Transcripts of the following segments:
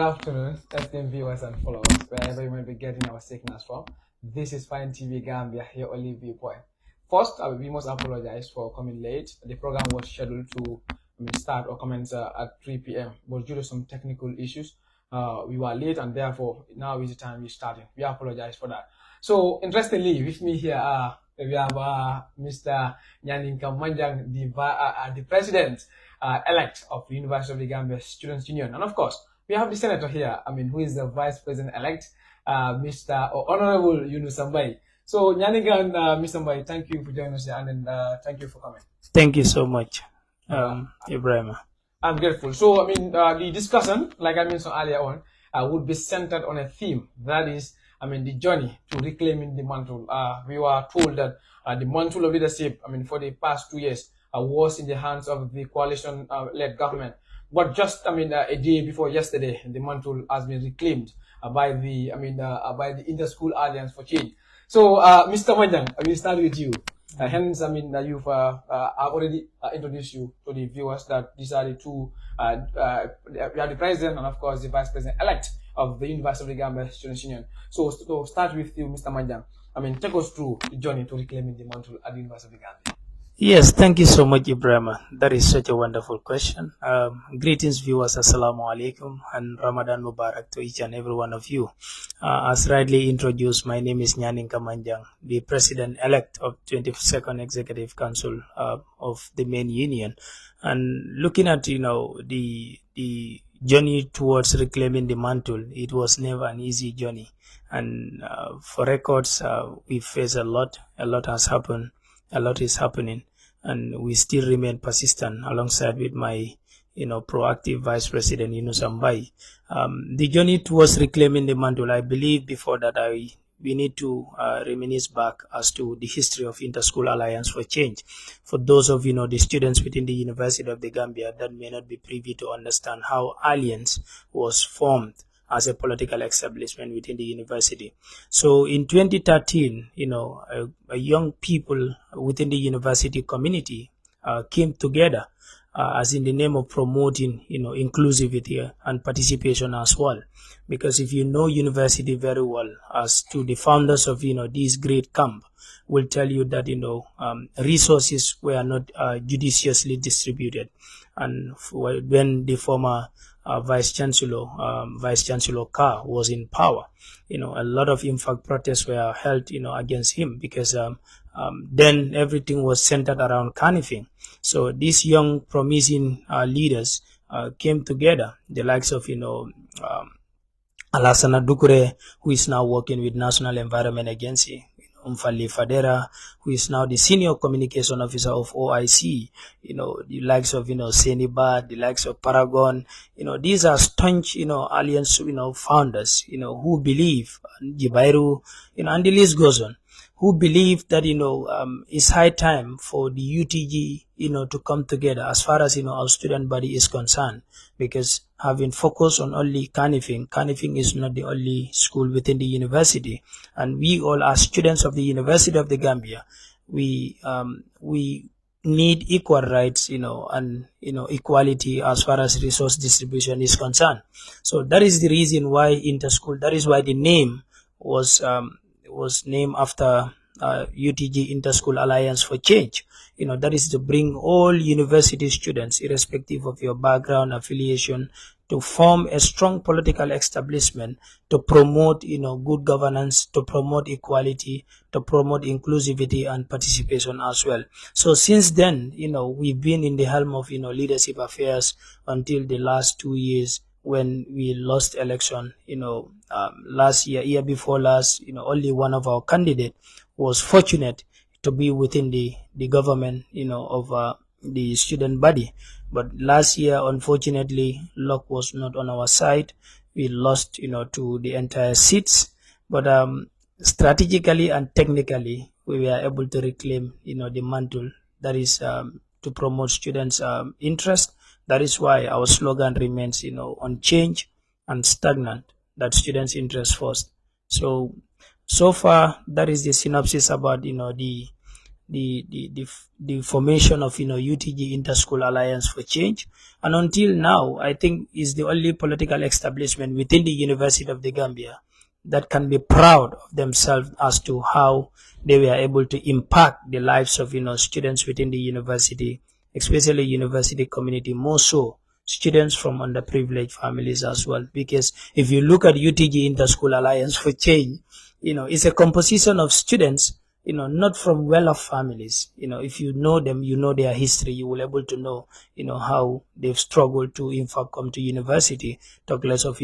afternoon, esteemed viewers and followers, wherever you might be getting our signals from. This is Fine TV Gambia, your only viewpoint. First, we must apologize for coming late. The program was scheduled to start or commence at 3 p.m., but due to some technical issues, we were late, and therefore now is the time we're starting. We apologize for that. So, interestingly, with me here, we have Mr. Nyaninka Manjang, the president elect of the University of the Gambia Students' Union, and of course, we have the senator here, who is the vice president-elect, Mr. Honorable Yunusa Mbaye. So, Nyaninka and Mr. Mbaye, thank you for joining us here, and thank you for coming. Thank you so much, Ibrahim. I'm grateful. So, the discussion, like I mentioned earlier on, would be centered on a theme, that is, the journey to reclaiming the mantle. We were told that the mantle of leadership, for the past 2 years, was in the hands of the coalition-led government. But just, a day before yesterday, the mantle has been reclaimed by the, by the Inter-School Alliance for Change. So, Mr. Manjang, I will start with you. Hence, you've already introduced you to the viewers that these are the two, we are the president and, of course, the vice president-elect of the University of the Gambia Students' Union. So, to start with you, Mr. Manjang, take us through the journey to reclaiming the mantle at the University of the Gambia. Yes, thank you so much, Ibrahim. That is such a wonderful question. Greetings, viewers. Assalamu alaikum and Ramadan Mubarak to each and every one of you. As rightly introduced, my name is Nyaninka Manjang, the president-elect of 22nd Executive Council of the main union. And looking at, the journey towards reclaiming the mantle, it was never an easy journey. And for records, we face a lot has happened, a lot is happening. And we still remain persistent alongside with my, proactive Vice President Yunusa Mbaye. The journey towards reclaiming the mantle, I believe before that we need to reminisce back as to the history of Inter-School Alliance for Change. For those of, the students within the University of the Gambia that may not be privy to understand how Alliance was formed as a political establishment within the university. So in 2013, a young people within the university community came together as in the name of promoting, inclusivity and participation as well. Because if you know university very well, as to the founders of, this great camp, will tell you that, resources were not judiciously distributed. And when the former Vice Chancellor Carr was in power, a lot of in fact protests were held, against him because then everything was centered around canvassing. So these young promising leaders came together, the likes of Alassana Dukure, who is now working with National Environment Agency, Umfali Fadera, who is now the Senior Communication Officer of OIC, the likes of, Seniba, the likes of Paragon, these are staunch, Alliance, founders, who believe, Jibairu, and the list goes on, who believe that, it's high time for the UTG, to come together as far as, our student body is concerned, because having focused on only canvassing is not the only school within the university. And we all as students of the University of the Gambia, we need equal rights, and, equality as far as resource distribution is concerned. So that is the reason why Interschool, that is why the name was named after UTG Interschool Alliance for Change. That is to bring all university students, irrespective of your background, affiliation, to form a strong political establishment to promote, good governance, to promote equality, to promote inclusivity and participation as well. So since then, we've been in the helm of, leadership affairs until the last 2 years when we lost election. Last year before last, only one of our candidates was fortunate to be within the government, of the student body. But last year, unfortunately, luck was not on our side. We lost, to the entire seats. But strategically and technically, we were able to reclaim, the mantle. That is to promote students' interest. That is why our slogan remains, unchanged and stagnant. That students' interest first. So far, that is the synopsis about, the the formation of UTG Interschool Alliance for Change, and until now, I think is the only political establishment within the University of the Gambia that can be proud of themselves as to how they were able to impact the lives of students within the university, especially university community, more so students from underprivileged families as well. Because if you look at UTG Interschool Alliance for Change, it's a composition of students, not from well-off families. If you know them, you know their history, you will able to know, how they've struggled to, in fact, come to university, talk less of,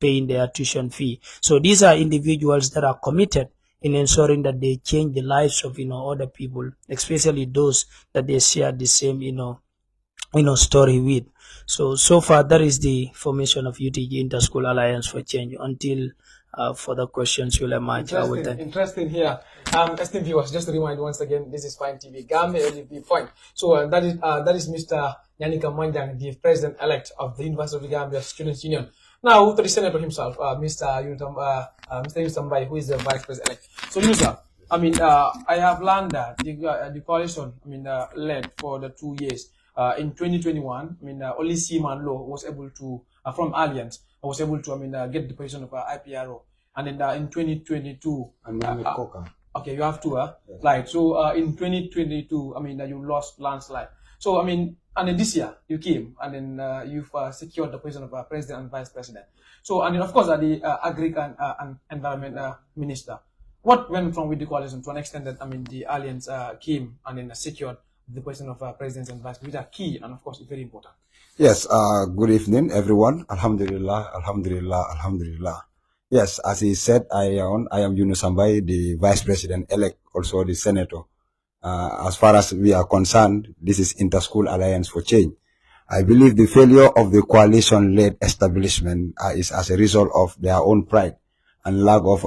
paying their tuition fee. So these are individuals that are committed in ensuring that they change the lives of, other people, especially those that they share the same, story with. So far, that is the formation of UTG Interschool Alliance for Change. Until further questions will emerge. Interesting here. Esteemed viewers, just to remind once again, this is Fine TV Gambia LFB Point. So that is Mr. Nyaninka Manjang, the President-elect of the University of the Gambia Students' Union. Now to the Senator himself, Mr. Mbaye, who is the Vice President-elect. So Yunusa, I have learned that the coalition, led for the 2 years. In 2021, only Seaman Law was able to, from Alliance, was able to, get the position of IPRO. And then in 2022, okay, you have two, yes. Right. So in 2022, you lost landslide. So and then this year you came, and then you've secured the position of President and Vice President. So and then of course the Agri and Environment Minister. What went wrong with the coalition to an extent that the Alliance came and then secured the question of presidents and vice, which are key and of course very important. Yes, good evening everyone. Alhamdulillah, alhamdulillah, alhamdulillah. Yes, as he said, I am Yunusa Mbaye, the Vice President-elect, also the Senator. As far as we are concerned, this is Interschool Alliance for Change. I believe the failure of the coalition-led establishment is as a result of their own pride and lack of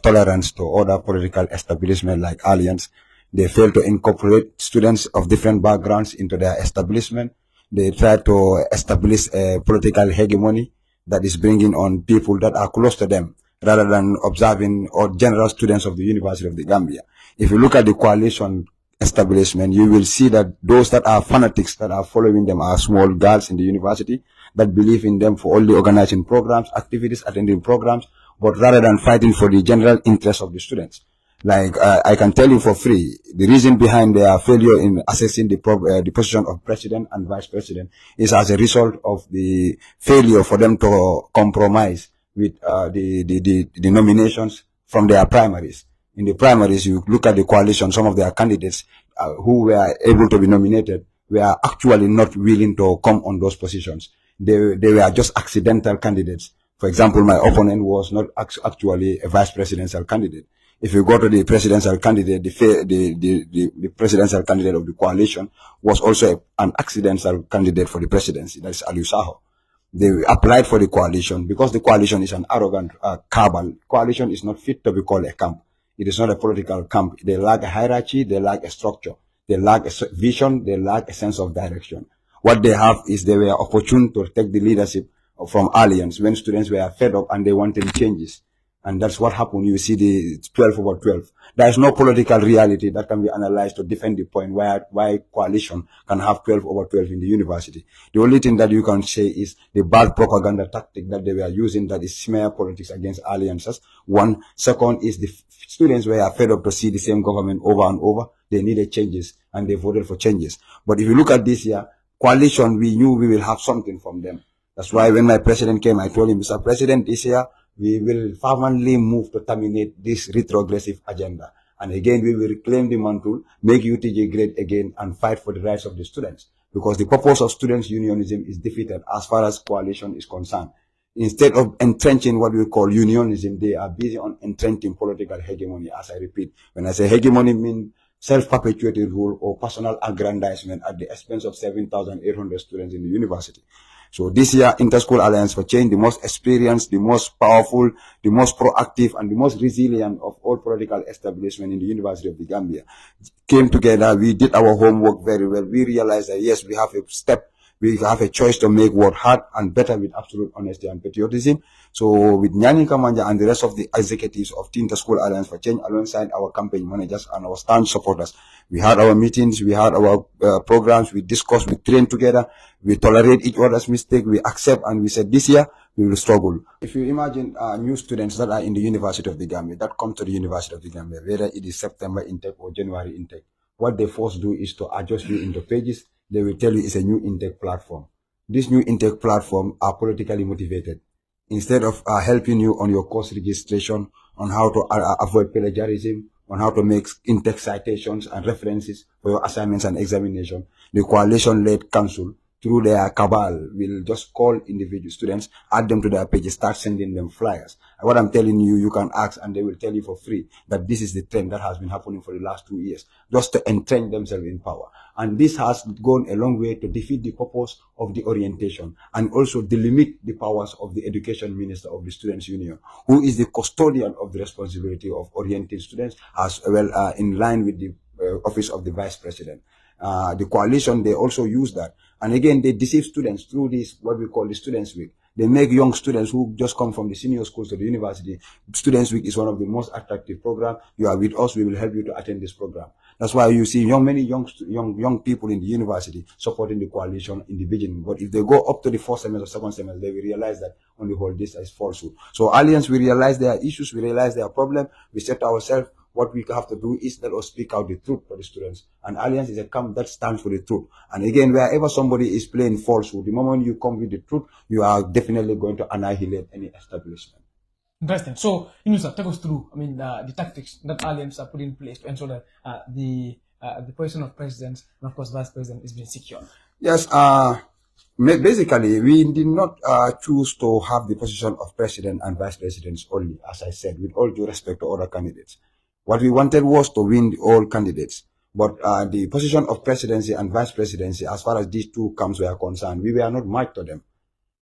tolerance to other political establishments like Alliance. They fail to incorporate students of different backgrounds into their establishment. They try to establish a political hegemony that is bringing on people that are close to them rather than observing or general students of the University of the Gambia. If you look at the coalition establishment, you will see that those that are fanatics that are following them are small girls in the university that believe in them for only organizing programs, activities, attending programs, but rather than fighting for the general interest of the students. Like I can tell you for free, the reason behind their failure in assessing the position of president and vice president is as a result of the failure for them to compromise with the nominations from their primaries. In the primaries, you look at the coalition, some of their candidates who were able to be nominated were actually not willing to come on those positions. They were just accidental candidates. For example, my opponent was not actually a vice presidential candidate. If you go to the presidential candidate, the presidential candidate of the coalition was also an accidental candidate for the presidency. That's Ali Saho. They applied for the coalition because the coalition is an arrogant cabal. Coalition is not fit to be called a camp. It is not a political camp. They lack a hierarchy. They lack a structure. They lack a vision. They lack a sense of direction. What they have is they were opportune to take the leadership from Alliance when students were fed up and they wanted changes. And that's what happened. You see the 12 over 12. There is no political reality that can be analyzed to defend the point why coalition can have 12 over 12 in the university. The only thing that you can say is the bad propaganda tactic that they were using, that is smear politics against alliances. One. Second is the students were fed up to see the same government over and over. They needed changes and they voted for changes. But if you look at this year, coalition, we knew we will have something from them. That's why when my president came, I told him, Mr. President, this year, we will fervently move to terminate this retrogressive agenda. And again, we will reclaim the mantle, make UTG great again, and fight for the rights of the students. Because the purpose of students' unionism is defeated as far as coalition is concerned. Instead of entrenching what we call unionism, they are busy on entrenching political hegemony, as I repeat. When I say hegemony, I mean self-perpetuating rule or personal aggrandizement at the expense of 7,800 students in the university. So this year, Interschool Alliance for Change, the most experienced, the most powerful, the most proactive, and the most resilient of all political establishments in the University of the Gambia, came together. We did our homework very well. We realized that yes, we have a step We have a choice to make work hard and better with absolute honesty and patriotism. So with Nyaninka Manjang and the rest of the executives of Tinta School Alliance for Change alongside our campaign managers and our stand supporters, we had our meetings, we had our programs, we discussed, we trained together, we tolerate each other's mistake, we accept, and we said this year we will struggle. If you imagine new students that are in the University of the Gambia, that come to the University of the Gambia, whether it is September intake or January intake, what they first do is to adjust you into pages. They will tell you it's a new intake platform. This new intake platform are politically motivated. Instead of helping you on your course registration, on how to avoid plagiarism, on how to make intake citations and references for your assignments and examination, the coalition-led council, through their cabal, will just call individual students, add them to their pages, start sending them flyers. And what I'm telling you, you can ask and they will tell you for free that this is the trend that has been happening for the last 2 years, just to entrench themselves in power. And this has gone a long way to defeat the purpose of the orientation and also delimit the powers of the education minister of the Students' Union, who is the custodian of the responsibility of orienting students, as well in line with the office of the vice president. The coalition, they also use that. And again, they deceive students through this, what we call the Students' Week. They make young students who just come from the senior schools to the university. Students' Week is one of the most attractive programs. You are with us, we will help you to attend this program. That's why you see many young people in the university supporting the coalition in the beginning. But if they go up to the first semester, second semester, they will realize that on the whole, this is falsehood. So Alliance, we realize their issues, we realize their problem, we set ourselves. What we have to do is let us speak out the truth for the students. And Alliance is a camp that stands for the truth. And again, wherever somebody is playing falsehood, the moment you come with the truth, you are definitely going to annihilate any establishment. Interesting. So, Yunusa, take us through, the tactics that Alliance are put in place to ensure that the position of president and, of course, vice president is being secured. Yes, basically, we did not choose to have the position of president and vice presidents only, as I said, with all due respect to other candidates. What we wanted was to win all candidates. But the position of presidency and vice presidency, as far as these two camps were concerned, we were not matched to them.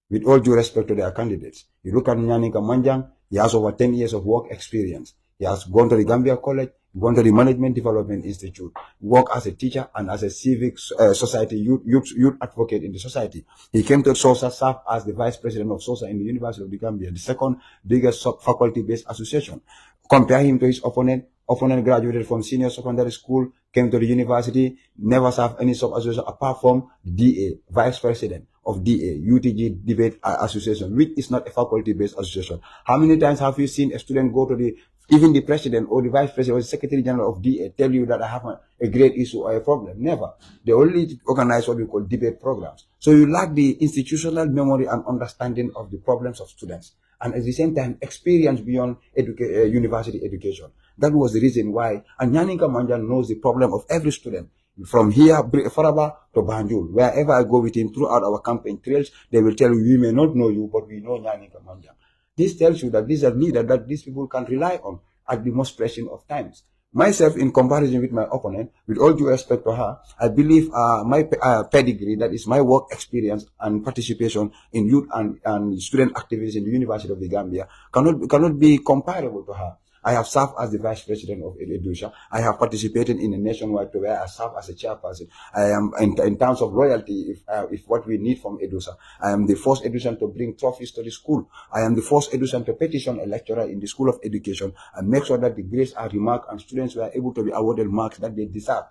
With all due respect to their candidates. You look at Nyaninka Manjang, he has over 10 years of work experience. He has gone to the Gambia College, gone to the Management Development Institute, worked as a teacher and as a civic society youth advocate in the society. He came to SOSA, served as the vice president of SOSA in the University of the Gambia, the second biggest faculty-based association. Compare him to his opponent. Opponent graduated from senior secondary school, came to the university, never served any sub-association apart from DA, vice president of DA, UTG Debate Association, which is not a faculty-based association. How many times have you seen a student go to even the president or the vice president or the secretary general of DA tell you that I have a great issue or a problem? Never. They only organize what we call debate programs. So you lack the institutional memory and understanding of the problems of students. And at the same time, experience beyond university education. That was the reason why. And Nyaninka Manjang knows the problem of every student. From here, Faraba to Banjul. Wherever I go with him throughout our campaign trails, they will tell you, we may not know you, but we know Nyaninka Manjang. This tells you that this is a leader that these people can rely on at the most pressing of times. Myself, in comparison with my opponent, with all due respect to her, I believe my pedigree, that is my work experience and participation in youth and student activities in the University of the Gambia, cannot be comparable to her. I have served as the vice president of EDUSA. I have participated in a nationwide tour where I serve as a chairperson. I am, in terms of royalty, if what we need from EDUSA, I am the first EDUSAN to bring trophies to the school. I am the first EDUSAN to petition a lecturer in the School of Education and make sure that the grades are remarked and students were able to be awarded marks that they deserve.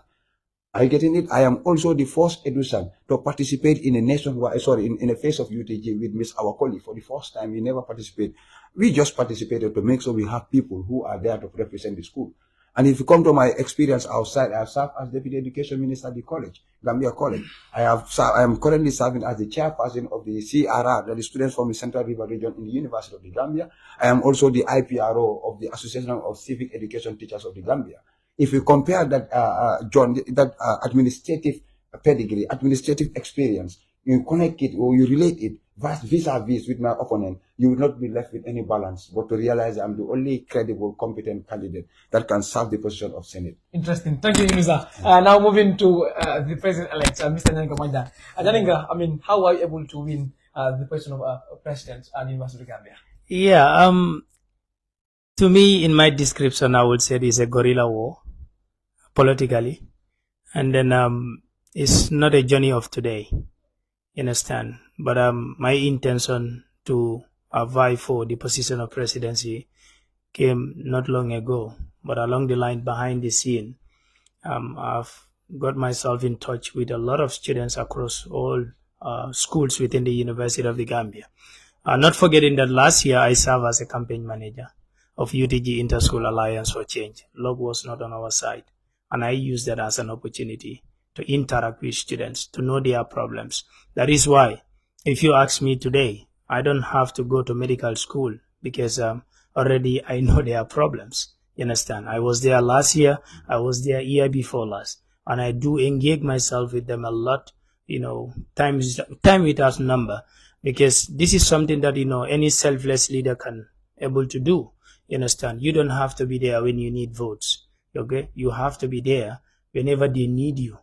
Are you getting it? I am also the first EDUSAN to participate in a nationwide, in a phase of UTG with Miss Our colleague for the first time. We never participate. We just participated to make sure we have people who are there to represent the school. And if you come to my experience outside, I have served as Deputy Education Minister at the college, Gambia College. I am currently serving as the chairperson of the CRR, that is Students from the Central River Region in the University of the Gambia. I am also the IPRO of the Association of Civic Education Teachers of the Gambia. If you compare that, administrative pedigree, administrative experience, you connect it or you relate it vis-a-vis with my opponent, you will not be left with any balance, but to realize I'm the only credible, competent candidate that can serve the position of Senate. Interesting. Thank you, Yunusa. Now moving to the president-elect, Mr. Nyaninka Manjang. Nyaninka, how are you able to win the position of president at the University of Gambia? Yeah, to me, in my description, I would say it's a guerrilla war, politically. And then it's not a journey of today. You understand? But my intention to vie for the position of presidency came not long ago. But along the line, behind the scene, I've got myself in touch with a lot of students across all schools within the University of the Gambia. Not forgetting that last year I served as a campaign manager of UTG Interschool Alliance for Change. Luck was not on our side, and I used that as an opportunity to interact with students, to know their problems. That is why, if you ask me today, I don't have to go to medical school because already I know their problems. You understand? I was there last year, I was there year before last, and I do engage myself with them a lot, time without number, because this is something that, any selfless leader can able to do. You understand? You don't have to be there when you need votes. Okay? You have to be there whenever they need you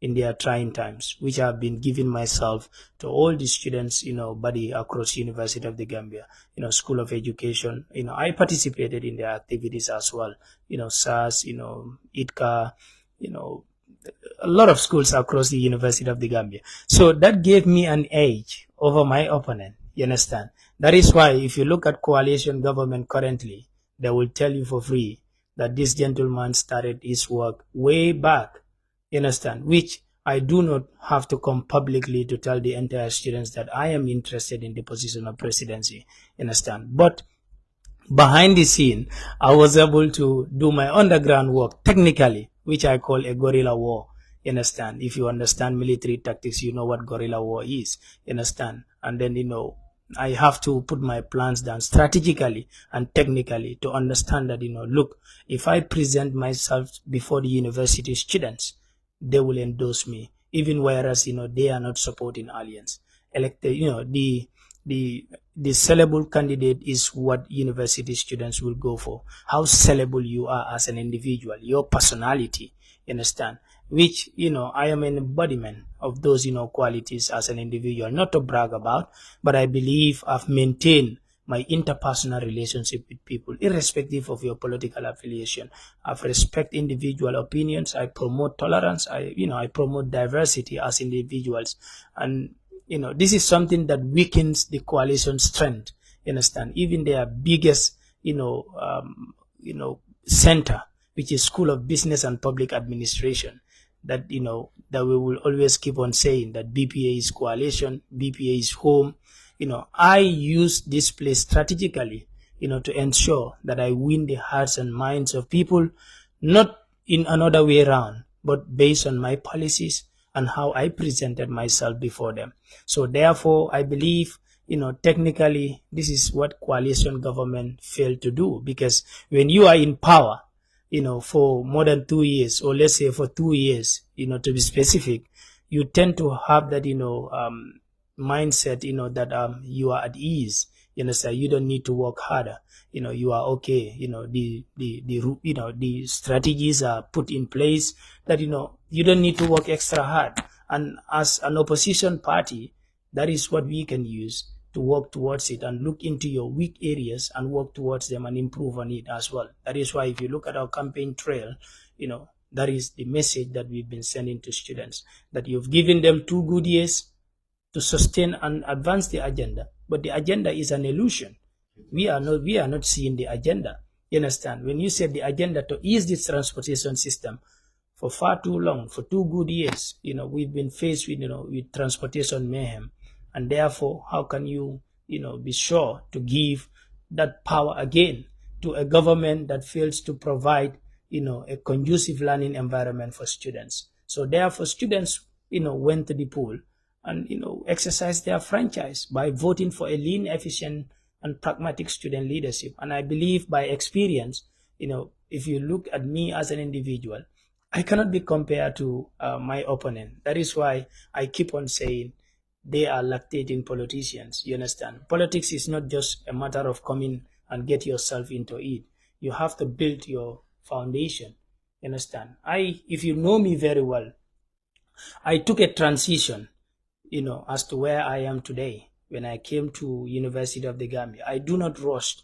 in their trying times, which I've been giving myself to all the students, body across University of the Gambia, School of Education. I participated in their activities as well, SAS, ITCA, a lot of schools across the University of the Gambia. So that gave me an edge over my opponent. You understand? That is why if you look at coalition government currently, they will tell you for free that this gentleman started his work way back. You understand? Which I do not have to come publicly to tell the entire students that I am interested in the position of presidency. You understand? But behind the scene, I was able to do my underground work technically, which I call a guerrilla war. You understand? If you understand military tactics, you know what guerrilla war is. You understand? And then, I have to put my plans down strategically and technically to understand that, look, if I present myself before the university students, they will endorse me, even whereas, they are not supporting alliance. Elected, the sellable candidate is what university students will go for. How sellable you are as an individual, your personality, you understand? Which, I am an embodiment of those, qualities as an individual, not to brag about, but I believe I've maintained my interpersonal relationship with people, irrespective of your political affiliation. I respect individual opinions. I promote tolerance. I promote diversity as individuals. And, this is something that weakens the coalition strength. You understand? Even their biggest, center, which is School of Business and Public Administration, that, that we will always keep on saying that BPA is coalition, BPA is home. I use this place strategically, to ensure that I win the hearts and minds of people, not in another way around, but based on my policies and how I presented myself before them. So therefore, I believe, technically, this is what coalition government failed to do, because when you are in power, for more than 2 years, or let's say for 2 years, to be specific, you tend to have that, mindset, that you are at ease. You understand? You don't need to work harder. You are okay. The strategies are put in place that, you don't need to work extra hard. And as an opposition party, that is what we can use to work towards it and look into your weak areas and work towards them and improve on it as well. That is why if you look at our campaign trail, that is the message that we've been sending to students, that you've given them 2 good years to sustain and advance the agenda, but the agenda is an illusion. We are not seeing the agenda. You understand? When you said the agenda to ease this transportation system, for far too long, for 2 good years, we've been faced with, with transportation mayhem, and therefore, how can you, be sure to give that power again to a government that fails to provide, a conducive learning environment for students? So therefore, students, went to the pool and, exercise their franchise by voting for a lean, efficient, and pragmatic student leadership. And I believe by experience, if you look at me as an individual, I cannot be compared to my opponent. That is why I keep on saying they are lactating politicians. You understand? Politics is not just a matter of coming and get yourself into it. You have to build your foundation. You understand? If you know me very well, I took a transition, as to where I am today. When I came to University of the Gambia, I do not rush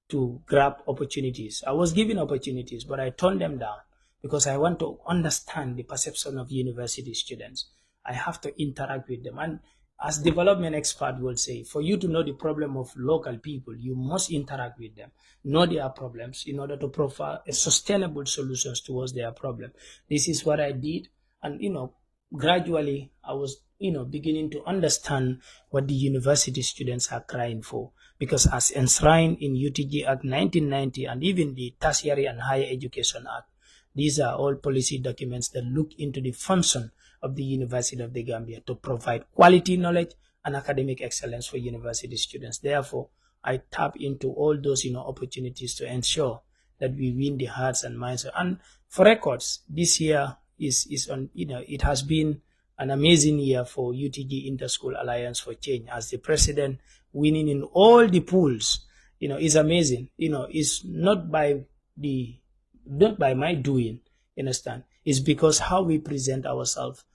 to grab opportunities. I was given opportunities, but I turned them down because I want to understand the perception of university students. I have to interact with them. And as development expert will say, for you to know the problem of local people, you must interact with them, know their problems in order to provide sustainable solutions towards their problem. This is what I did. And, gradually I was, beginning to understand what the university students are crying for. Because as enshrined in UTG Act 1990 and even the Tertiary and Higher Education Act, these are all policy documents that look into the function of the University of the Gambia to provide quality knowledge and academic excellence for university students. Therefore, I tap into all those opportunities to ensure that we win the hearts and minds. And for records, this year is on it has been an amazing year for UTG Interschool Alliance for Change, as the president winning in all the pools. Is amazing. It's not by my doing, you understand. It's because how we present ourselves,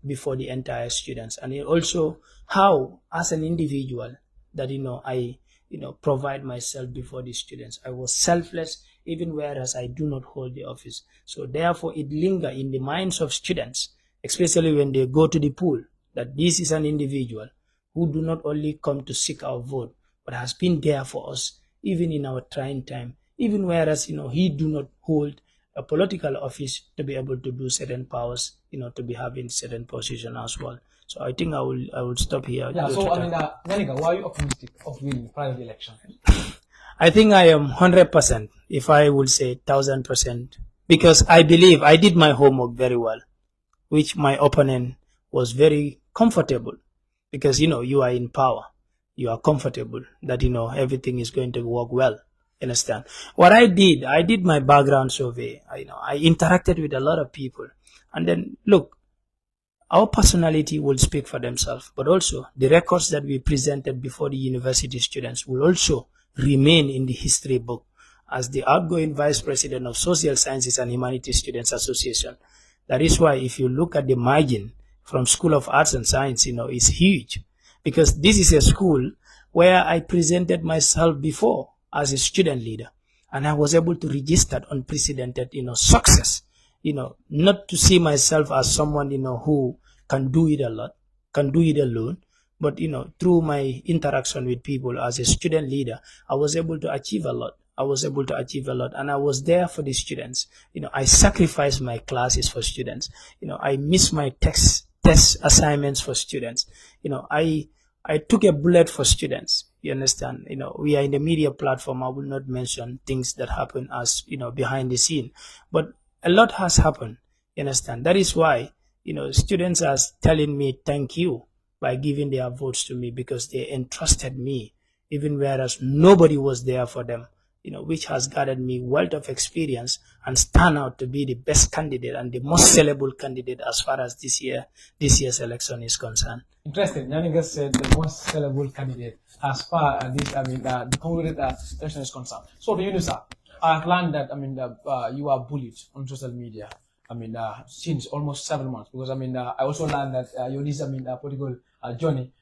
before the entire students, and also how, as an individual, that I provide myself before the students. I was selfless, even whereas I do not hold the office. So therefore, it linger in the minds of students, especially when they go to the pool, that this is an individual who do not only come to seek our vote, but has been there for us, even in our trying time, even whereas he do not hold a political office to be able to do certain powers, to be having certain position as well. So I think I will stop here. Yeah. So Nyaninka, why are you optimistic of winning private election? I think I am 100%, if I would say 1000%, because I believe I did my homework very well, which my opponent was very comfortable, because you are in power, you are comfortable that everything is going to work well. Understand what I did my background survey. I interacted with a lot of people, and then look, our personality will speak for themselves, but also the records that we presented before the university students will also remain in the history book. As the outgoing vice president of Social Sciences and Humanities Students Association, that is why if you look at the margin from School of Arts and Science, it's huge, because this is a school where I presented myself before as a student leader, and I was able to register unprecedented, success. Not to see myself as someone, who can do it a lot, can do it alone, but through my interaction with people as a student leader, I was able to achieve a lot. And I was there for the students. I sacrificed my classes for students. I missed my test assignments for students. I took a bullet for students. You understand? We are in the media platform. I will not mention things that happen as, behind the scene, but a lot has happened. You understand? That is why, students are telling me thank you by giving their votes to me, because they entrusted me, even whereas nobody was there for them, which has gathered me wealth of experience and stand out to be the best candidate and the most sellable candidate as far as this year's election is concerned. Interesting. Nyaninka said the most sellable candidate as far as the candidate election is concerned. So to Yunusa, I've learned that you are bullied on social media. Since almost 7 months, because I also learned that your political journey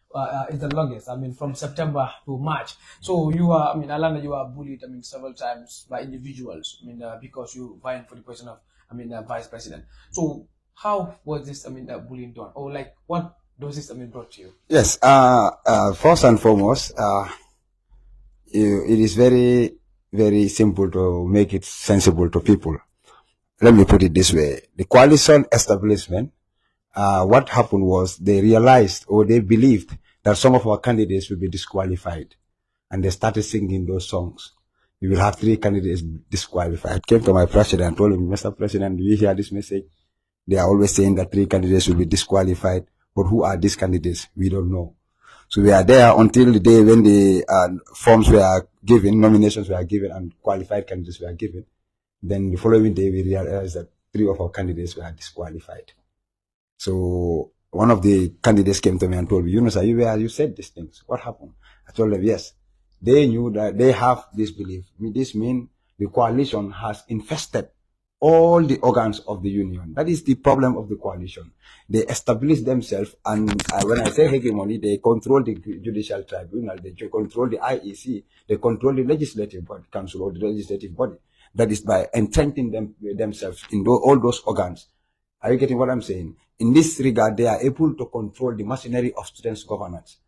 is the longest. From September to March. So you are. I learned that you are bullied. Several times by individuals. Because you vying for the position of vice president. So how was this? Bullying done, or like what does this brought to you? Yes. First and foremost, it is very, very simple to make it sensible to people. Let me put it this way. The coalition establishment, what happened was they realized, or they believed, that some of our candidates will be disqualified. And they started singing those songs. We will have 3 candidates disqualified. Came to my president, told him, Mr. President, do you hear this message? They are always saying that 3 candidates will be disqualified. But who are these candidates? We don't know. So we are there until the day when the forms were given, nominations were given, and qualified candidates were given. Then the following day, we realized that 3 of our candidates were disqualified. So one of the candidates came to me and told me, Yunusa, you said these things. What happened? I told them, yes. They knew that they have this belief. This means the coalition has infested all the organs of the union. That is the problem of the coalition. They establish themselves, and when I say hegemony, they control the judicial tribunal, they control the IEC, they control the legislative council or the legislative body. That is by entrenching themselves in all those organs. Are you getting what I'm saying? In this regard, they are able to control the machinery of students' governance.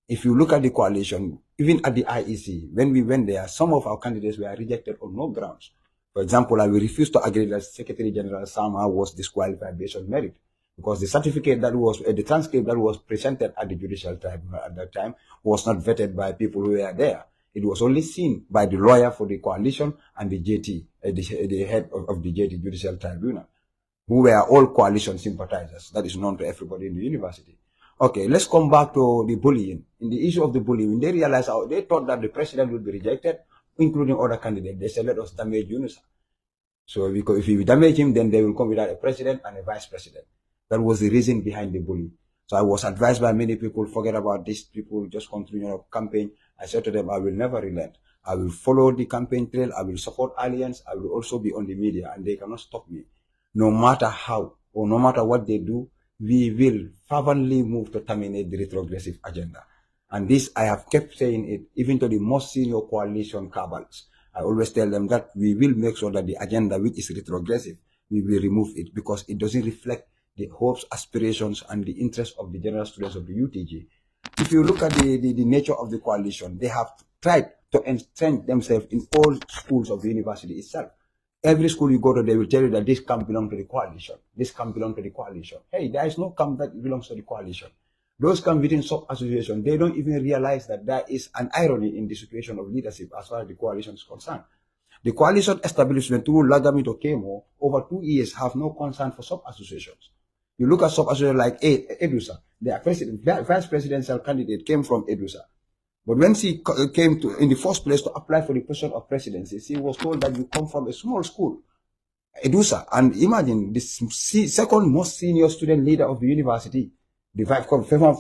If you look at the coalition, even at the IEC, when we went there, some of our candidates were rejected on no grounds. For example, I will refuse to agree that Secretary General Sama was disqualified based on merit, because the certificate that was, the transcript that was presented at the judicial tribunal at that time was not vetted by people who were there. It was only seen by the lawyer for the coalition and the JT, the head of the JT Judicial Tribunal, who were all coalition sympathizers. That is known to everybody in the university. Okay, let's come back to the bullying. In the issue of the bullying, they realized how they thought that the president would be rejected, including other candidates. They said, let us damage Yunusa. So because if we damage him, then they will come without a president and a vice president. That was the reason behind the bullying. So I was advised by many people, forget about this, people just continue your campaign. I said to them, I will never relent. I will follow the campaign trail. I will support Alliance. I will also be on the media, and they cannot stop me. No matter how or no matter what they do, we will fervently move to terminate the retrogressive agenda. And this, I have kept saying it, even to the most senior coalition cabals. I always tell them that we will make sure that the agenda, which is retrogressive, we will remove it, because it doesn't reflect the hopes, aspirations, and the interests of the general students of the UTG. If you look at the nature of the coalition, they have tried to entrench themselves in all schools of the university itself. Every school you go to, they will tell you that this camp belongs to the coalition. This camp belongs to the coalition. Hey, there is no camp that belongs to the coalition. Those camp within sub-association, they don't even realize that there is an irony in the situation of leadership as far as the coalition is concerned. The coalition establishment through Lagami to Kemo over 2 years have no concern for sub-associations. You look at sub-associations like Edusa, the vice presidential candidate came from Edusa. But when she came to, in the first place, to apply for the position of presidency, she was told that you come from a small school, Edusa. And imagine, the second most senior student leader of the university, the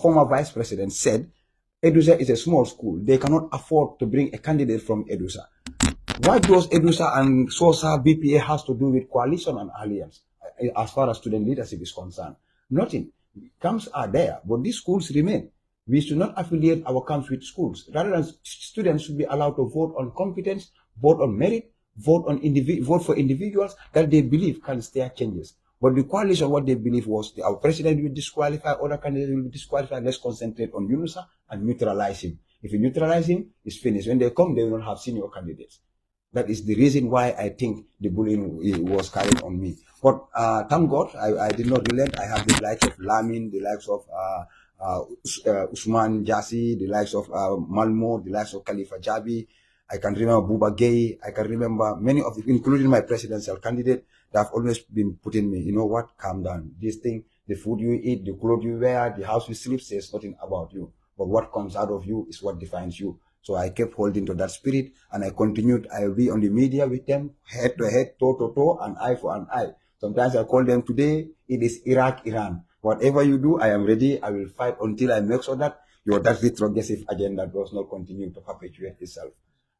former vice president, said, Edusa is a small school. They cannot afford to bring a candidate from Edusa. What does Edusa and SOSA BPA has to do with coalition and alliance as far as student leadership is concerned? Nothing. Camps are there, but these schools remain. We should not affiliate our camps with schools. Rather than students should be allowed to vote on competence, vote on merit, vote for individuals that they believe can steer changes. But the coalition, what they believe was our president will disqualify, other candidates will be disqualified. Let's concentrate on Yunusa and neutralize him. If you neutralize him, it's finished. When they come, they will not have senior candidates. That is the reason why I think the bullying was carried on me. But thank God, I did not relent. I have the likes of Lamin, the likes of Usman Jassi, the likes of Malmo, the likes of Khalifa Jabi. I can remember Buba Gay. I can remember many of them, including my presidential candidate, that have always been putting me, you know what, calm down. This thing, the food you eat, the clothes you wear, the house you sleep says nothing about you. But what comes out of you is what defines you. So I kept holding to that spirit, and I continued. I will be on the media with them, head to head, toe to toe, and eye for an eye. Sometimes I call them today, it is Iraq, Iran. Whatever you do, I am ready. I will fight until I make sure that that retrogressive agenda does not continue to perpetuate itself.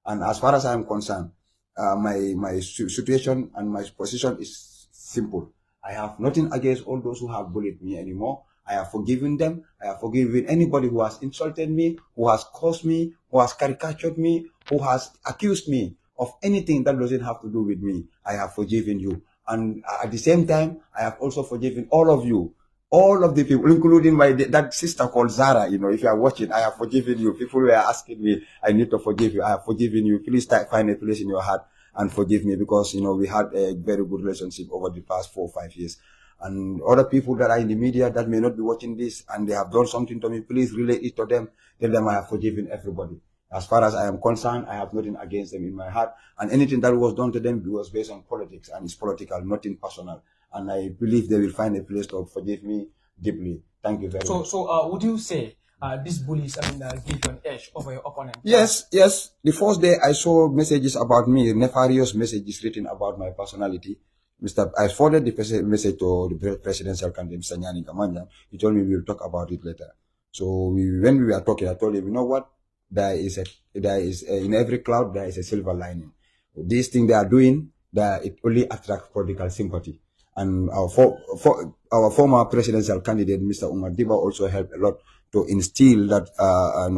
And as far as I am concerned, my situation and my position is simple. I have nothing against all those who have bullied me anymore. I have forgiven them. I have forgiven anybody who has insulted me, who has caused me, who has caricatured me, who has accused me of anything that doesn't have to do with me. I have forgiven you. And at the same time, I have also forgiven all of you. All of the people, including that sister called Zara, you know, if you are watching, I have forgiven you. People were asking me, I need to forgive you. I have forgiven you. Please find a place in your heart and forgive me, because, you know, we had a very good relationship over the past 4 or 5 years. And other people that are in the media that may not be watching this and they have done something to me, please relay it to them. Tell them I have forgiven everybody. As far as I am concerned, I have nothing against them in my heart. And anything that was done to them was based on politics, and it's political, nothing personal. And I believe they will find a place to forgive me deeply. Thank you very much. So would you say these bullies, give you an edge over your opponent? Yes. The first day I saw messages about me, nefarious messages written about my personality. I forwarded the message to the presidential candidate, Mr. Nyaninka Manjang. He told me we'll talk about it later. So when we were talking, I told him, you know what? There is in every cloud there is a silver lining. This thing they are doing, that it only attracts political sympathy. And our former presidential candidate, Mr. Umar Diba, also helped a lot to instill that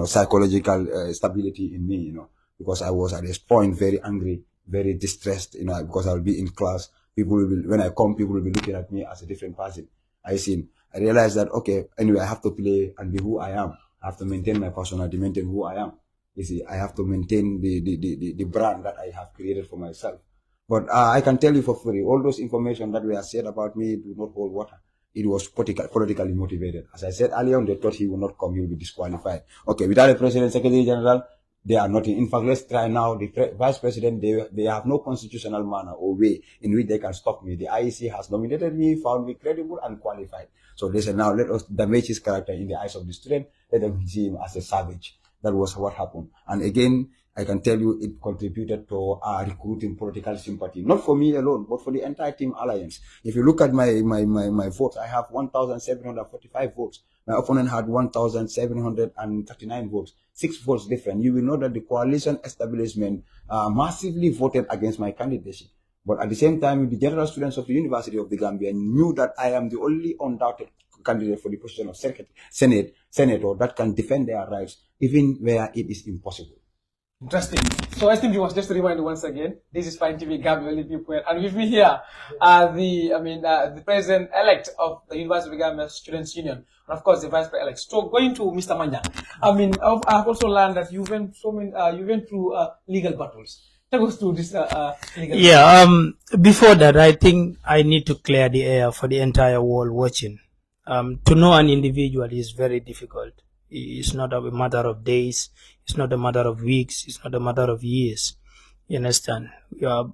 psychological stability in me, you know, because I was at this point very angry, very distressed, you know, because I'll be in class People will be, when I come, people will be looking at me as a different person. I realized that, okay, anyway, I have to play and be who I am. I have to maintain my personality, maintain who I am. You see, I have to maintain the brand that I have created for myself. But I can tell you for free, all those information that were said about me do not hold water. It was politically motivated. As I said earlier on, they thought he will not come, he will be disqualified. Okay, without a president, secretary general, they are nothing. In fact, let's try now. The vice president, they have no constitutional manner or way in which they can stop me. The IEC has nominated me, found me credible and qualified. So they said, now let us damage his character in the eyes of the student. Let them see him as a savage. That was what happened. And again, I can tell you it contributed to recruiting political sympathy, not for me alone, but for the entire Team Alliance. If you look at my votes, I have 1,745 votes. My opponent had 1,739 votes, 6 votes different. You will know that the coalition establishment massively voted against my candidacy. But at the same time, the general students of the University of the Gambia knew that I am the only undoubted candidate for the position of senator that can defend their rights, even where it is impossible. Interesting. So I think you was just to remind once again, this is Fine TV Gambia people, and with me here are the president-elect of the University of Gambia Students Union, and of course the vice-president-elect. So going to Mr. Manjang, I've also learned that you went through legal battles. Take us through this legal. Yeah. Before that, I think I need to clear the air for the entire world watching. To know an individual is very difficult. It's not a matter of days. It's not a matter of weeks. It's not a matter of years. You understand? We are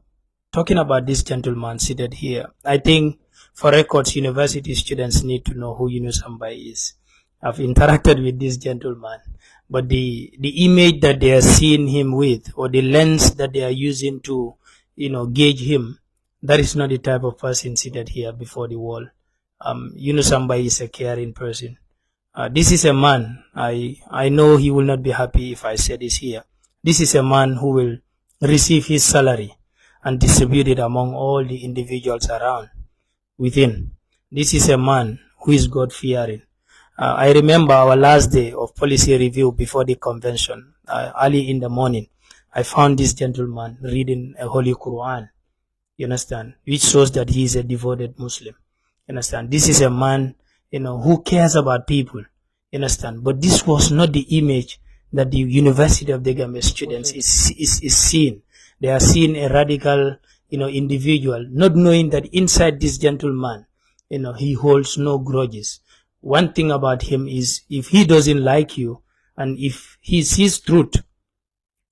talking about this gentleman seated here. I think for records, university students need to know who Mbaye is. I've interacted with this gentleman, but the image that they are seeing him with, or the lens that they are using to, gauge him, that is not the type of person seated here before the wall. Mbaye is a caring person. This is a man, I know he will not be happy if I say this here. This is a man who will receive his salary and distribute it among all the individuals around within. This is a man who is God-fearing. I remember our last day of policy review before the convention, early in the morning, I found this gentleman reading a Holy Quran, you understand, which shows that he is a devoted Muslim. You understand? This is a man, who cares about people. You understand? But this was not the image that the University of the Gambia students is seeing. They are seeing a radical, individual, not knowing that inside this gentleman, he holds no grudges. One thing about him is if he doesn't like you and if he sees truth,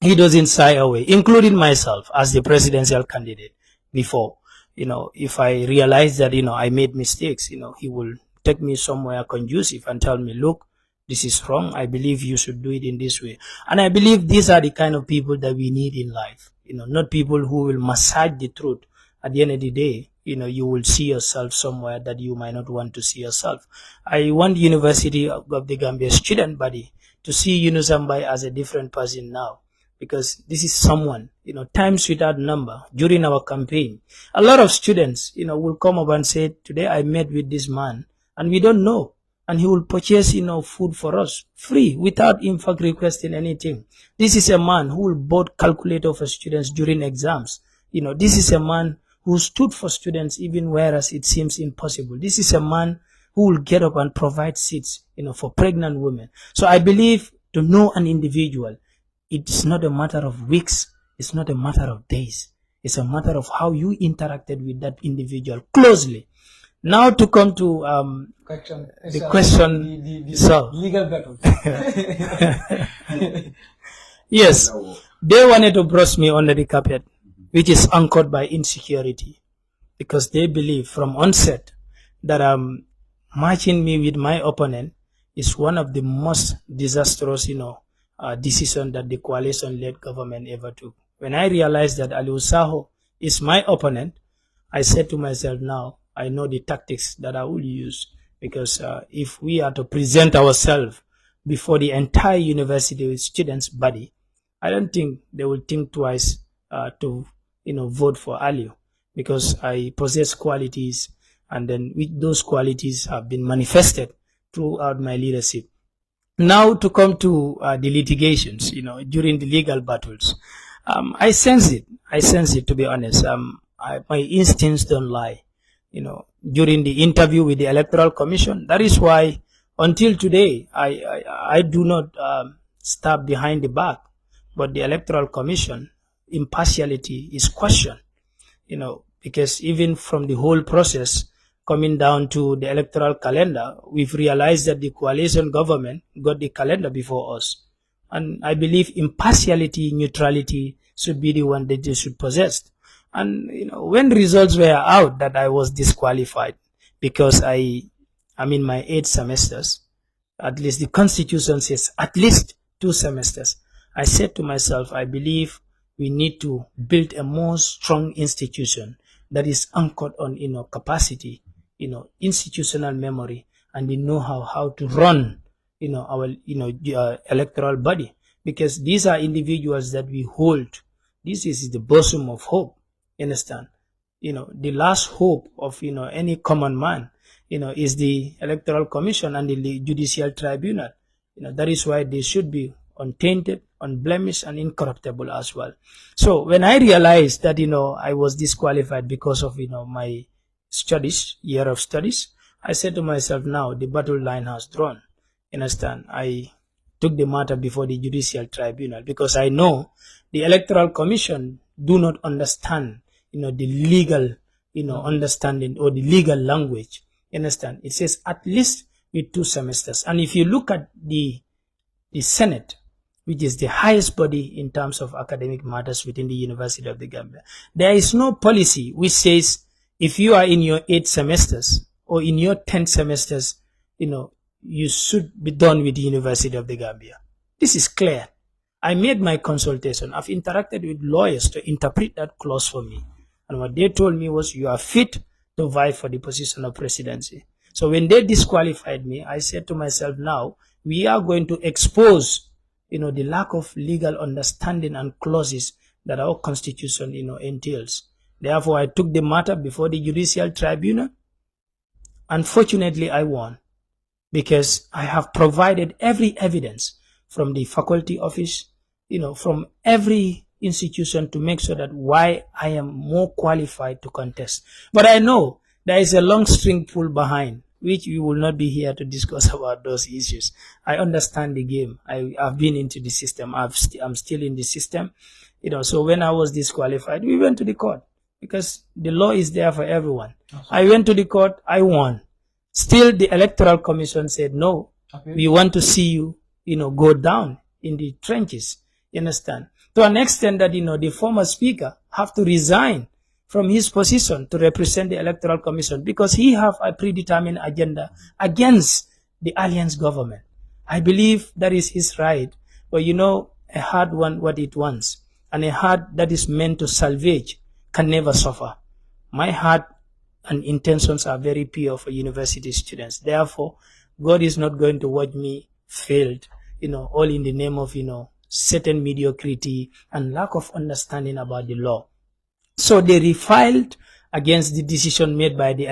he doesn't shy away, including myself as the presidential candidate before. If I realize that, I made mistakes, he will take me somewhere conducive and tell me, look, this is wrong. I believe you should do it in this way. And I believe these are the kind of people that we need in life, not people who will massage the truth. At the end of the day, you will see yourself somewhere that you might not want to see yourself. I want the University of the Gambia student body to see Mbaye as a different person now. Because this is someone, times without number during our campaign. A lot of students, will come up and say, today I met with this man and we don't know. And he will purchase, food for us free without in fact requesting anything. This is a man who will bought calculator for students during exams. This is a man who stood for students even whereas it seems impossible. This is a man who will get up and provide seats, for pregnant women. So I believe to know an individual, it's not a matter of weeks. It's not a matter of days. It's a matter of how you interacted with that individual closely. Now to come to the question. So legal battle. Yes, they wanted to brush me under the carpet, which is anchored by insecurity, because they believe from onset that matching me with my opponent is one of the most disastrous, decision that the coalition-led government ever took. When I realized that Ali Usaho is my opponent, I said to myself, now I know the tactics that I will use, because if we are to present ourselves before the entire university students' body, I don't think they will think twice to vote for Ali, because I possess qualities, and then those qualities have been manifested throughout my leadership. Now to come to the litigations, during the legal battles, I sense it to be honest. my instincts don't lie. During the interview with the Electoral Commission, that is why until today, I do not stab behind the back, but the Electoral Commission impartiality is questioned, because even from the whole process coming down to the electoral calendar, we've realized that the coalition government got the calendar before us. And I believe impartiality, neutrality should be the one that they should possess. And when results were out that I was disqualified because I'm in my 8 semesters, at least the constitution says at least 2 semesters. I said to myself, I believe we need to build a more strong institution that is anchored on capacity, institutional memory, and the know-how how to run our electoral body, because these are individuals that we hold. This is the bosom of hope. Understand? The last hope of any common man is the Electoral Commission and the Judicial Tribunal. That is why they should be untainted, unblemished, and incorruptible as well. So when I realized that I was disqualified because of my studies, year of studies, I said to myself, now the battle line has drawn. Understand? I took the matter before the Judicial Tribunal because I know the Electoral Commission do not understand the legal understanding or the legal language. Understand? It says at least with 2 semesters. And if you look at the Senate, which is the highest body in terms of academic matters within the University of the Gambia, there is no policy which says if you are in your 8 semesters or in your 10 semesters, you should be done with the University of the Gambia. This is clear. I made my consultation. I've interacted with lawyers to interpret that clause for me. And what they told me was, you are fit to vie for the position of presidency. So when they disqualified me, I said to myself, now we are going to expose, the lack of legal understanding and clauses that our constitution, entails. Therefore, I took the matter before the Judicial Tribunal. Unfortunately, I won because I have provided every evidence from the faculty office, from every institution to make sure that why I am more qualified to contest. But I know there is a long string pulled behind, which we will not be here to discuss about those issues. I understand the game. I've been into the system. I'm still in the system. So when I was disqualified, we went to the court because the law is there for everyone. I went to the court. I won. Still, the Electoral Commission said, no, we want to see you, go down in the trenches. You understand? To an extent that, the former speaker have to resign from his position to represent the Electoral Commission because he have a predetermined agenda against the alliance government. I believe that is his right. But a heart wants what it wants. And a heart that is meant to salvage can never suffer. My heart and intentions are very pure for university students. Therefore, God is not going to watch me failed, all in the name of, certain mediocrity and lack of understanding about the law. So they refiled against the decision made by the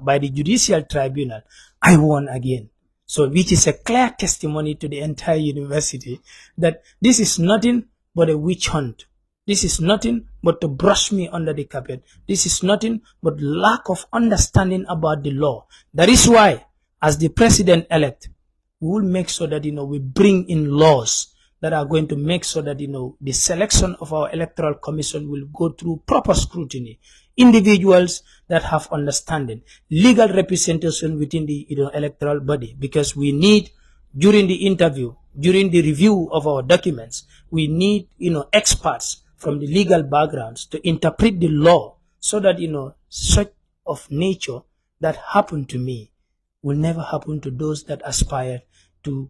by the Judicial Tribunal. I won again. So which is a clear testimony to the entire university that this is nothing but a witch hunt. This is nothing but to brush me under the carpet. This is nothing but lack of understanding about the law. That is why, as the president-elect, we will make sure that, we bring in laws that are going to make sure that, the selection of our Electoral Commission will go through proper scrutiny. Individuals that have understanding, legal representation within the electoral body, because we need, during the interview, during the review of our documents, we need, experts from the legal backgrounds to interpret the law so that, such of nature that happened to me will never happen to those that aspire to,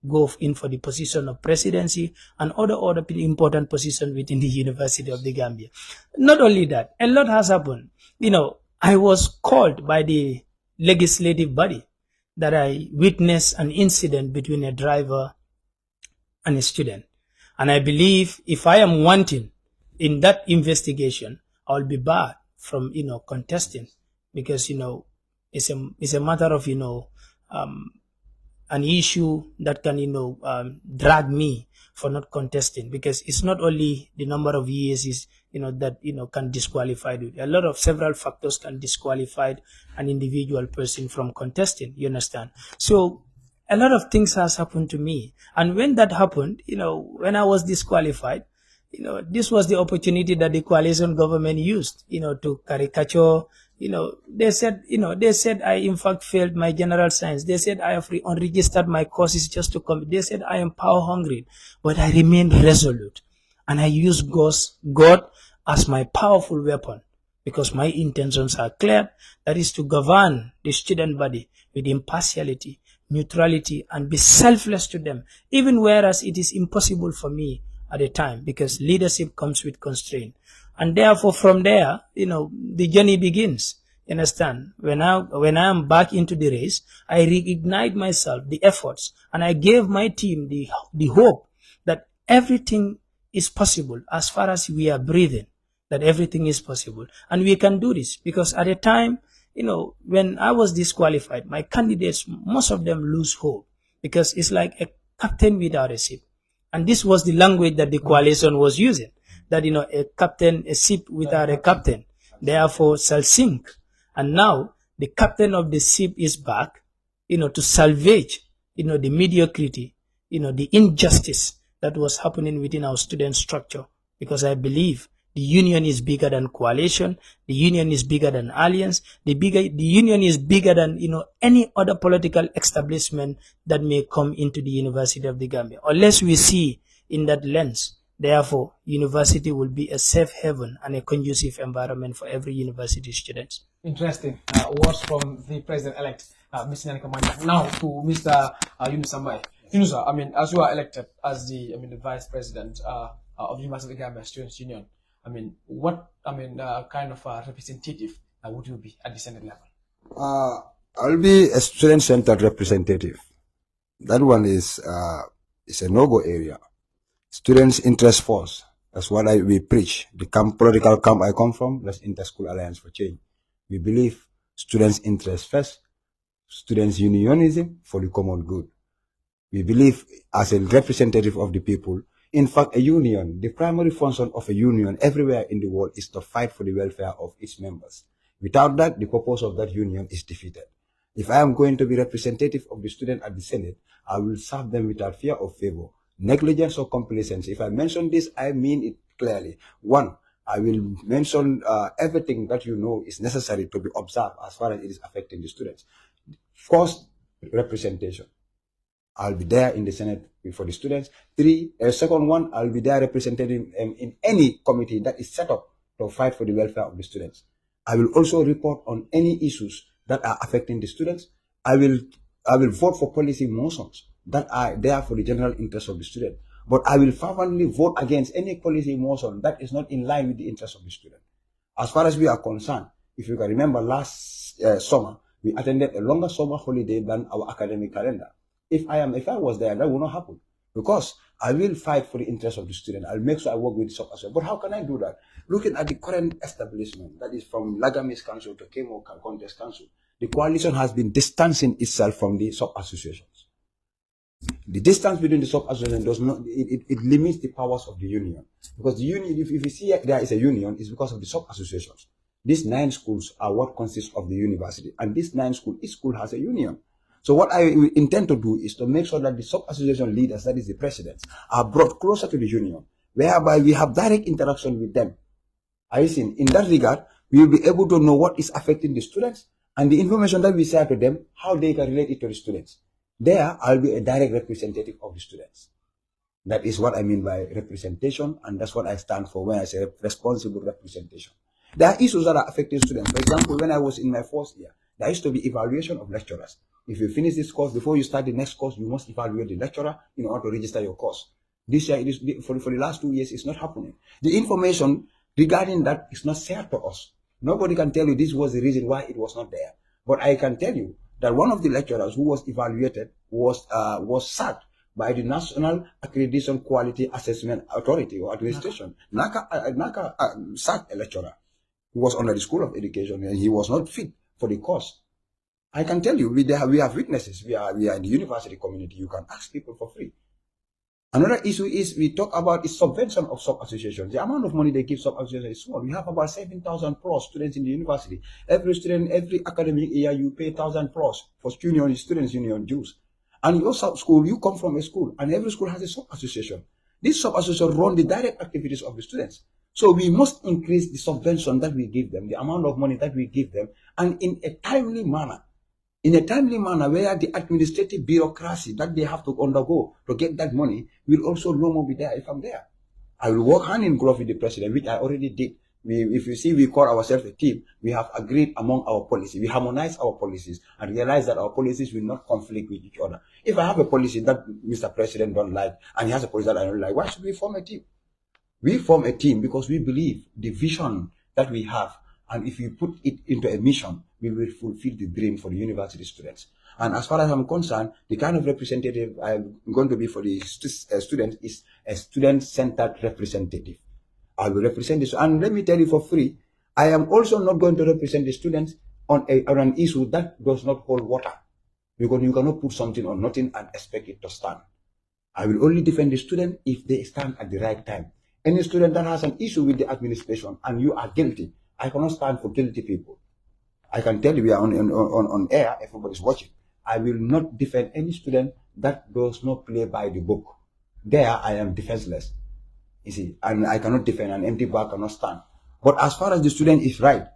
go in for the position of presidency and other important positions within the University of the Gambia. Not only that, a lot has happened. I was called by the legislative body that I witnessed an incident between a driver and a student. And I believe if I am wanting in that investigation, I'll be barred from, contesting because, it's a matter of, an issue that can, drag me for not contesting, because it's not only the number of years, that, can disqualify you. A lot of several factors can disqualify an individual person from contesting, you understand? So a lot of things has happened to me. And when that happened, when I was disqualified, this was the opportunity that the coalition government used, to caricature. They said I in fact failed my general science. They said I have unregistered my courses just to come. They said I am power hungry, but I remained resolute, and I used God as my powerful weapon, because my intentions are clear. That is to govern the student body with impartiality, neutrality, and be selfless to them, even whereas it is impossible for me at the time, because leadership comes with constraint. And therefore, from there, the journey begins. You understand? When I am back into the race, I reignite myself, the efforts, and I gave my team the hope that everything is possible as far as we are breathing, that everything is possible. And we can do this, because at the time, when I was disqualified, my candidates, most of them lose hope, because it's like a captain without a ship. And this was the language that the coalition was using, that, a ship without a captain, therefore shall sink. And now the captain of the ship is back, to salvage, the mediocrity, the injustice that was happening within our student structure. Because I believe the union is bigger than coalition. The union is bigger than alliance. The union is bigger than, any other political establishment that may come into the University of the Gambia. Unless we see in that lens, therefore, university will be a safe haven and a conducive environment for every university student. Interesting words from the president-elect, Mr. Nyaninka Manjang. Now to Mr. Yunusa Mbaye. Yunusa, as you are elected as the vice president of the University of the Gambia Students Union, what kind of representative would you be at the Senate level? I'll be a student-centered representative. That one is a no-go area. Students' interest first. That's what we preach. The political camp I come from, that's Inter-School Alliance for Change. We believe students' interest first, students' unionism for the common good. We believe as a representative of the people, in fact, a union, the primary function of a union everywhere in the world is to fight for the welfare of its members. Without that, the purpose of that union is defeated. If I am going to be representative of the student at the Senate, I will serve them without fear or favor, negligence or complacency. If I mention this, I mean it clearly. One, I will mention everything that is necessary to be observed as far as it is affecting the students. First, representation. I'll be there in the Senate for the students. Second one, I'll be there representing in any committee that is set up to fight for the welfare of the students. I will also report on any issues that are affecting the students. I will vote for policy motions that are there for the general interest of the student. But I will fervently vote against any policy motion that is not in line with the interest of the student. As far as we are concerned, if you can remember last summer, we attended a longer summer holiday than our academic calendar. If I was there, that will not happen, because I will fight for the interest of the student. I'll make sure I work with the sub-association. But how can I do that? Looking at the current establishment, that is from Lagamis Council to Kemo Contest Council, the coalition has been distancing itself from the sub-associations. The distance between the sub-association does not, it limits the powers of the union. Because the union, if you see there is a union, it's because of the sub-associations. These 9 schools are what consists of the university. And this 9 schools, each school has a union. So what I intend to do is to make sure that the sub-association leaders, that is the presidents, are brought closer to the union, whereby we have direct interaction with them. In that regard, we will be able to know what is affecting the students, and the information that we share to them, how they can relate it to the students. There, I'll be a direct representative of the students. That is what I mean by representation, and that's what I stand for when I say responsible representation. There are issues that are affecting students. For example, when I was in my first year, there used to be evaluation of lecturers. If you finish this course, before you start the next course, you must evaluate the lecturer in order to register your course. This year, for the last 2 years, it's not happening. The information regarding that is not shared to us. Nobody can tell you this was the reason why it was not there. But I can tell you that one of the lecturers who was evaluated was sacked by the National Accreditation Quality Assessment Authority or Administration. NACA sacked a lecturer who was under the School of Education, and he was not fit for the course. I can tell you, we have witnesses. We are in the university community. You can ask people for free. Another issue is we talk about is subvention of sub-associations. The amount of money they give sub-associations is small. We have about 7,000 plus students in the university. Every student, every academic year, you pay 1,000 plus for students union dues. And your school, you come from a school, and every school has a sub-association. This sub-association run the direct activities of the students. So we must increase the subvention that we give them, the amount of money that we give them, and in a timely manner. In a timely manner where the administrative bureaucracy that they have to undergo to get that money will also no more be there if I'm there. I will work hand in glove with the president, which I already did. If you see, we call ourselves a team. We have agreed among our policies. We harmonize our policies and realize that our policies will not conflict with each other. If I have a policy that Mr. President don't like and he has a policy that I don't like, why should we form a team? We form a team because we believe the vision that we have, and if we put it into a mission, we will fulfill the dream for the university students. And as far as I'm concerned, the kind of representative I'm going to be for the students is a student-centered representative. I will represent this. And let me tell you for free, I am also not going to represent the students on an issue that does not hold water. Because you cannot put something on nothing and expect it to stand. I will only defend the student if they stand at the right time. Any student that has an issue with the administration and you are guilty, I cannot stand for guilty people. I can tell you we are on air, everybody's watching. I will not defend any student that does not play by the book. There I am defenseless. You see, and I cannot defend an empty bag, cannot stand. But as far as the student is right,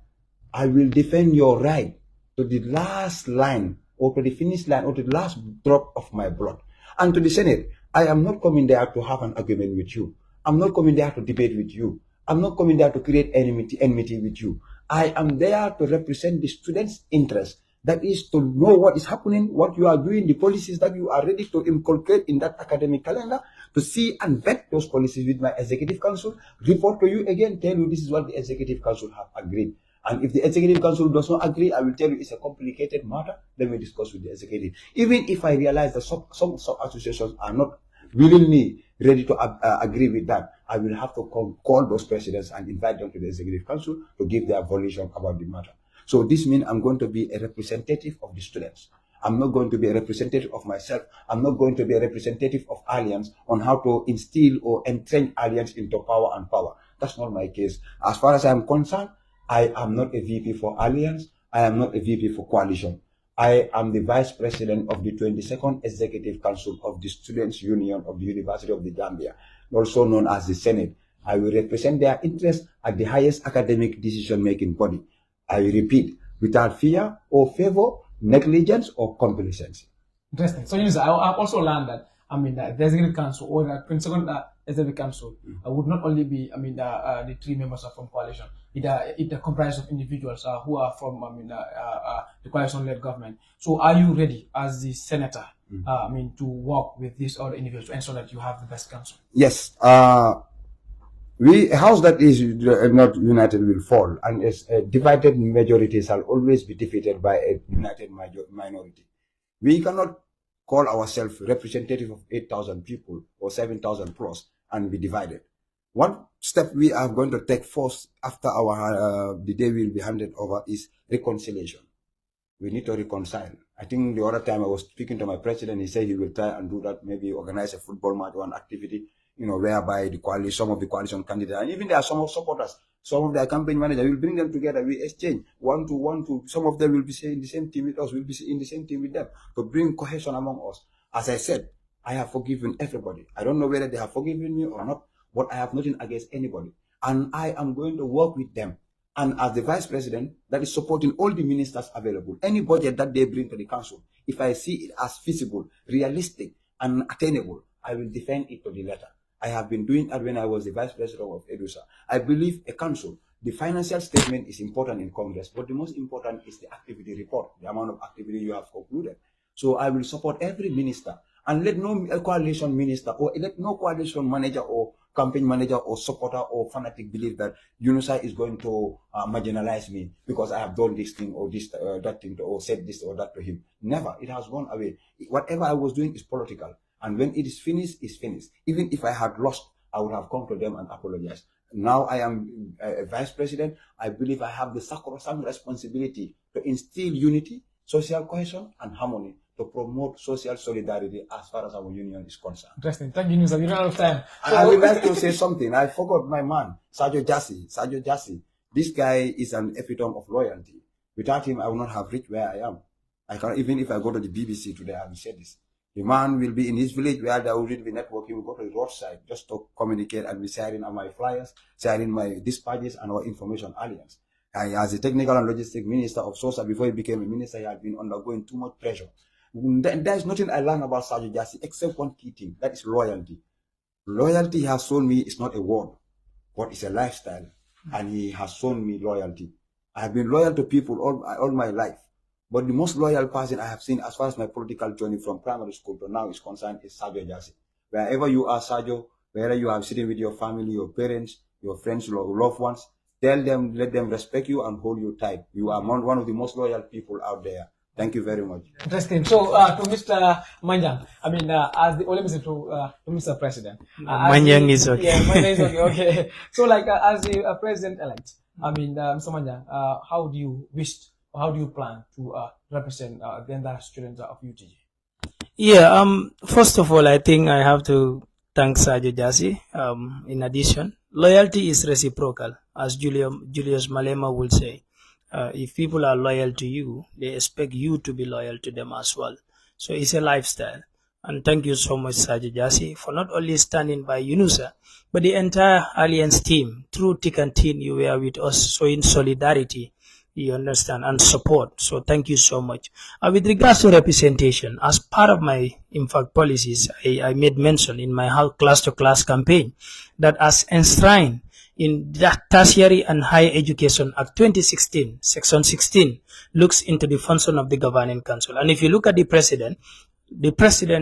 I will defend your right to the last line or to the finish line or to the last drop of my blood. And to the Senate, I am not coming there to have an argument with you. I'm not coming there to debate with you. I'm not coming there to create enmity with you. I am there to represent the students' interest. That is to know what is happening, what you are doing, the policies that you are ready to inculcate in that academic calendar, to see and vet those policies with my executive council, report to you again, tell you this is what the executive council have agreed. And if the executive council does not agree, I will tell you it's a complicated matter. Let me discuss with the executive. Even if I realize that some associations are not willingly ready to agree with that, I will have to call those presidents and invite them to the executive council to give their volition about the matter. So this means I'm going to be a representative of the students. I'm not going to be a representative of myself. I'm not going to be a representative of Alliance on how to instill or entrench Alliance into power and power. That's not my case. As far as I'm concerned, I am not a VP for Alliance. I am not a VP for Coalition. I am the Vice President of the 22nd Executive Council of the Students' Union of the University of the Gambia, also known as the Senate. I will represent their interests at the highest academic decision-making body. I repeat, without fear or favor, negligence or complacency. Interesting. So, Yunusa, I've also learned that, the Executive Council or the 22nd Executive Council would not only be, the three members are from coalition. It comprises of individuals who are from, the coalition-led government. So, are you ready as the senator, to work with these other individuals to ensure that you have the best council? Yes. A house that is not united will fall, and a divided majority shall always be defeated by a united minority. We cannot call ourselves representative of 8,000 people or 7,000 plus and be divided. One step we are going to take first after the day will be handed over is reconciliation. We need to reconcile. I think the other time I was speaking to my president, he said he will try and do that, maybe organize a football match or an activity, whereby some of the coalition candidates, and even there are some supporters, some of their campaign managers, will bring them together, we exchange one to, some of them will be in the same team with us, we'll be in the same team with them, to bring cohesion among us. As I said, I have forgiven everybody. I don't know whether they have forgiven me or not, but I have nothing against anybody. And I am going to work with them. And as the vice president, that is supporting all the ministers available, any budget that they bring to the council, if I see it as feasible, realistic, and attainable, I will defend it to the letter. I have been doing that when I was the vice president of Yunusa. I believe a council, the financial statement is important in Congress, but the most important is the activity report, the amount of activity you have concluded. So I will support every minister, and let no coalition minister or let no coalition manager or campaign manager or supporter or fanatic believe that Yunusa is going to marginalize me because I have done this thing or that thing or said this or that to him. Never. It has gone away. Whatever I was doing is political. And when it is finished, it's finished. Even if I had lost, I would have come to them and apologized. Now I am a vice president. I believe I have the sacrosanct responsibility to instill unity, social cohesion, and harmony to promote social solidarity as far as our union is concerned. Interesting. Thank you, Yunusa. We don't have time. And I would like to say something. I forgot my man, Sajo Jassi. This guy is an epitome of loyalty. Without him, I would not have reached where I am. I can, even if I go to the BBC today, I will say this. The man will be in his village where there will be networking. He will go to the roadside just to communicate and be sharing my flyers, sharing my dispatches and our information alliance. As a technical and logistic minister of SOSA, before he became a minister, he had been undergoing too much pressure. There is nothing I learned about Sajo Jassi except one key thing, that is loyalty. Loyalty, he has shown me, is not a word, but it's a lifestyle. And he has shown me loyalty. I have been loyal to people all my life. But the most loyal person I have seen as far as my political journey from primary school to now is concerned is Sajo Jassi. Wherever you are, Sajo, wherever you are sitting with your family, your parents, your friends, your loved ones, tell them, let them respect you and hold you tight. You are one of the most loyal people out there. Thank you very much. Interesting. So, to Mr. Manjang, I mean, as the only Mr. to Mr. President. Manjang is okay. Yeah, Manjang is okay. Okay. So, like, as the president-elect, I mean, Mr. Manjang, how do you wish, or how do you plan to represent the entire students of UTG? Yeah. First of all, I think I have to thank Sajo Jassi. In addition, loyalty is reciprocal, as Julius Malema will say. If people are loyal to you, they expect you to be loyal to them as well. So it's a lifestyle. And thank you so much, Sajo Jassi, for not only standing by Yunusa, but the entire Alliance team. Through thick and thin, you were with us, so in solidarity, you understand, and support. So thank you so much. With regards to representation, as part of my, in fact, policies, I made mention in my class-to-class campaign that as enshrined in that Tertiary and Higher Education Act 2016, Section 16, looks into the function of the Governing Council. And if you look at the President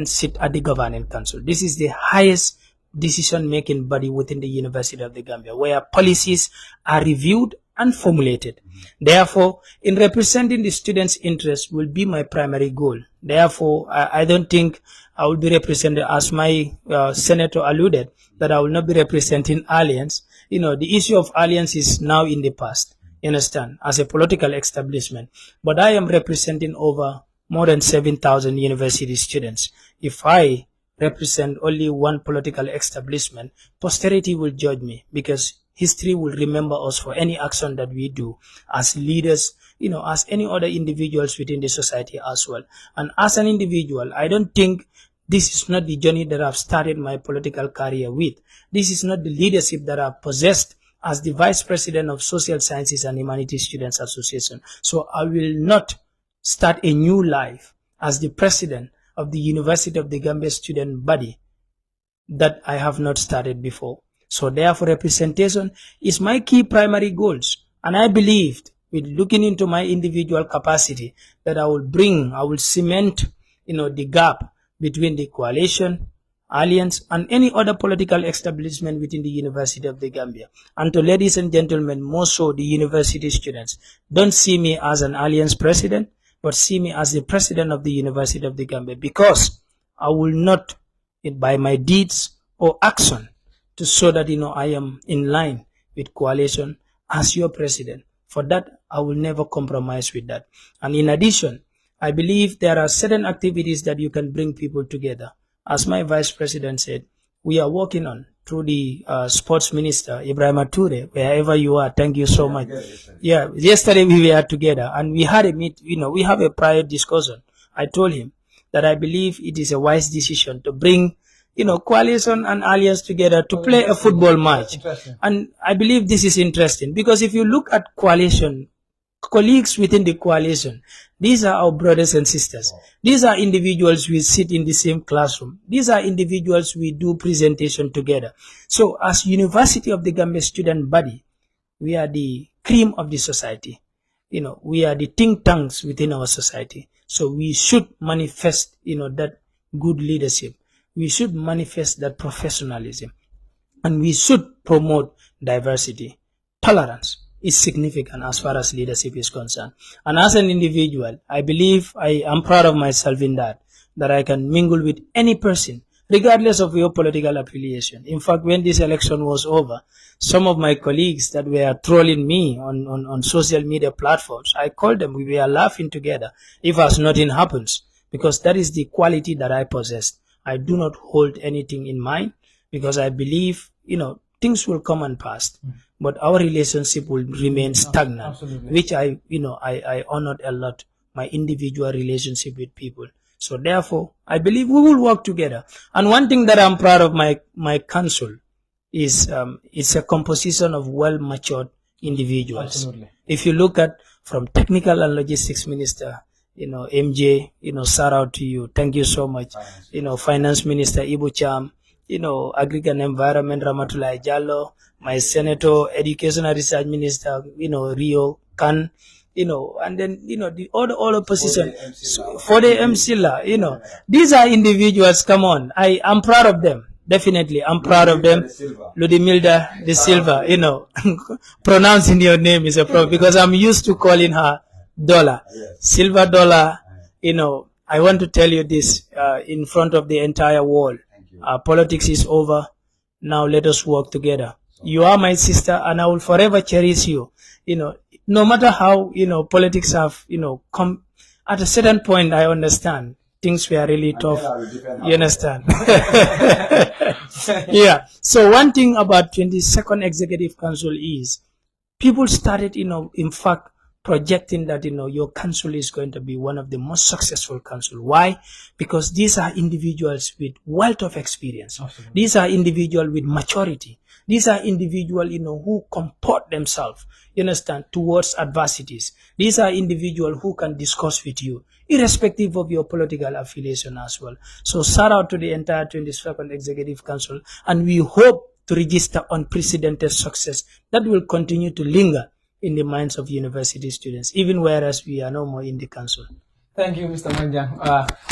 sits at the Governing Council. This is the highest decision-making body within the University of the Gambia, where policies are reviewed and formulated. Therefore, in representing the students' interests will be my primary goal. Therefore, I don't think I will be represented, as my senator alluded, that I will not be representing Alliance. You know, the issue of Alliance is now in the past, you understand, as a political establishment. But I am representing over more than 7,000 university students. If I represent only one political establishment, posterity will judge me, because history will remember us for any action that we do as leaders, you know, as any other individuals within the society as well. And as an individual, I don't think this is not the journey that I've started my political career with. This is not the leadership that I've possessed as the Vice President of Social Sciences and Humanities Students Association. So I will not start a new life as the President of the University of the Gambia student body that I have not started before. So therefore, representation is my key primary goals. And I believed, with looking into my individual capacity, that I will cement, you know, the gap between the coalition, Alliance, and any other political establishment within the University of the Gambia. And to ladies and gentlemen, more so the university students, don't see me as an Alliance president, but see me as the president of the University of the Gambia, because I will not, by my deeds or action, to show that, you know, I am in line with coalition as your president. For that, I will never compromise with that. And in addition, I believe there are certain activities that you can bring people together. As my vice president said, we are working on through the sports minister, Ibrahim Ature, wherever you are. Thank you so much. Yeah, yesterday we were together and we had a we have a prior discussion. I told him that I believe it is a wise decision to bring, you know, coalition and alliance together to play a football match. And I believe this is interesting because if you look at coalition, colleagues within the coalition, these are our brothers and sisters. These are individuals we sit in the same classroom. These are individuals we do presentation together. So as University of the Gambia student body, we are the cream of the society. You know, we are the think tanks within our society. So we should manifest, you know, that good leadership. We should manifest that professionalism. And we should promote diversity. Tolerance is significant as far as leadership is concerned. And as an individual, I believe I am proud of myself in that I can mingle with any person, regardless of your political affiliation. In fact, when this election was over, some of my colleagues that were trolling me on social media platforms, I called them, we were laughing together. If as nothing happens, because that is the quality that I possess. I do not hold anything in mind because I believe, things will come and pass, but our relationship will remain stagnant, Absolutely. which I honored a lot, my individual relationship with people. So therefore, I believe we will work together. And one thing that I'm proud of my council is it's a composition of well-matured individuals. Absolutely. If you look at from technical and logistics minister, MJ, shout out to you. Thank you so much. Finance minister Ibu Cham, agri and environment Ramatulai Jallo, my senator, education and research minister, Rio Khan, and then, all opposition for the MCLA, these are individuals. Come on. I'm proud of them. Definitely. I'm proud of them. Ludimilda de Silva, pronouncing your name is a problem because I'm used to calling her Dollar. Silver Dollar, I want to tell you this, in front of the entire world. Politics is over. Now let us work together. You are my sister and I will forever cherish you. No matter how, politics have, come at a certain point, I understand things were really tough. You understand? Yeah. So one thing about 22nd Executive Council is people started, in fact, projecting that, your council is going to be one of the most successful council. Why? Because these are individuals with wealth of experience. Absolutely. These are individuals with maturity. These are individuals, who comport themselves, towards adversities. These are individuals who can discuss with you, irrespective of your political affiliation as well. So shout out to the entire 22nd Executive Council, and we hope to register unprecedented success that will continue to linger in the minds of university students, even whereas we are no more in the council. Thank you, Mr. Manjang.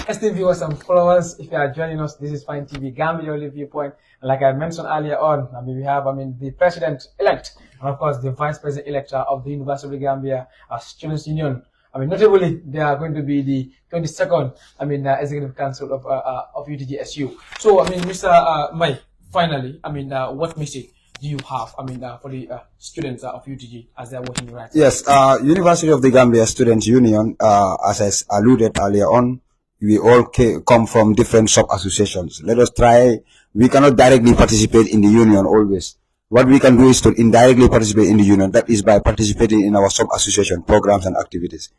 Esteemed viewers and followers, if you are joining us, this is Fine TV Gambia, your viewpoint. And like I mentioned earlier on, we have, the president-elect, and of course, the vice president-elect of the University of Gambia Students Union. Notably, they are going to be the 22nd, Executive Council of UTGSU. So, Mr. Mbaye, finally, what message do you have, for the students of UTG as they're working right now? Yes, University of the Gambia Students Union, as I alluded earlier on, we all come from different sub-associations. Let us try, we cannot directly participate in the union always. What we can do is to indirectly participate in the union. That is by participating in our sub-association programs and activities.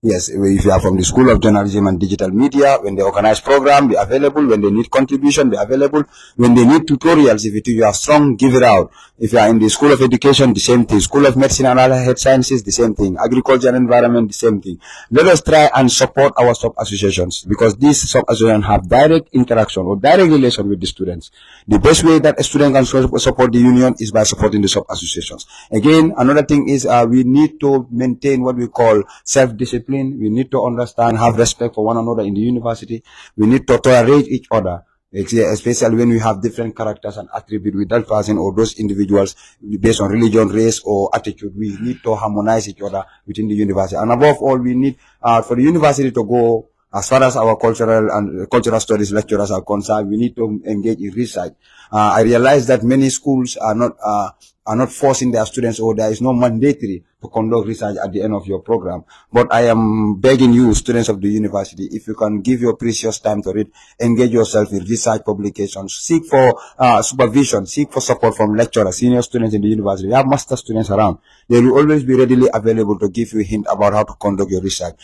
Yes, if you are from the School of Journalism and Digital Media, when they organize program, be available. When they need contribution, be available. When they need tutorials, if you are strong, give it out. If you are in the School of Education, the same thing. School of Medicine and Allied Health Sciences, the same thing. Agriculture and Environment, the same thing. Let us try and support our sub-associations, because these sub-associations have direct interaction or direct relation with the students. The best way that a student can support the union is by supporting the sub-associations. Again, another thing is we need to maintain what we call self-discipline. We need to understand, have respect for one another in the university. We need to tolerate each other, especially when we have different characters and attributes with that person or those individuals based on religion, race, or attitude. We need to harmonize each other within the university. And above all, we need for the university to go as far as our cultural studies lecturers are concerned. We need to engage in research. I realize that many schools are not forcing their students, or there is no mandatory to conduct research at the end of your program. But I am begging you, students of the university, if you can give your precious time to read, engage yourself in research publications, seek for supervision, seek for support from lecturers, senior students in the university. We have master students around. They will always be readily available to give you a hint about how to conduct your research.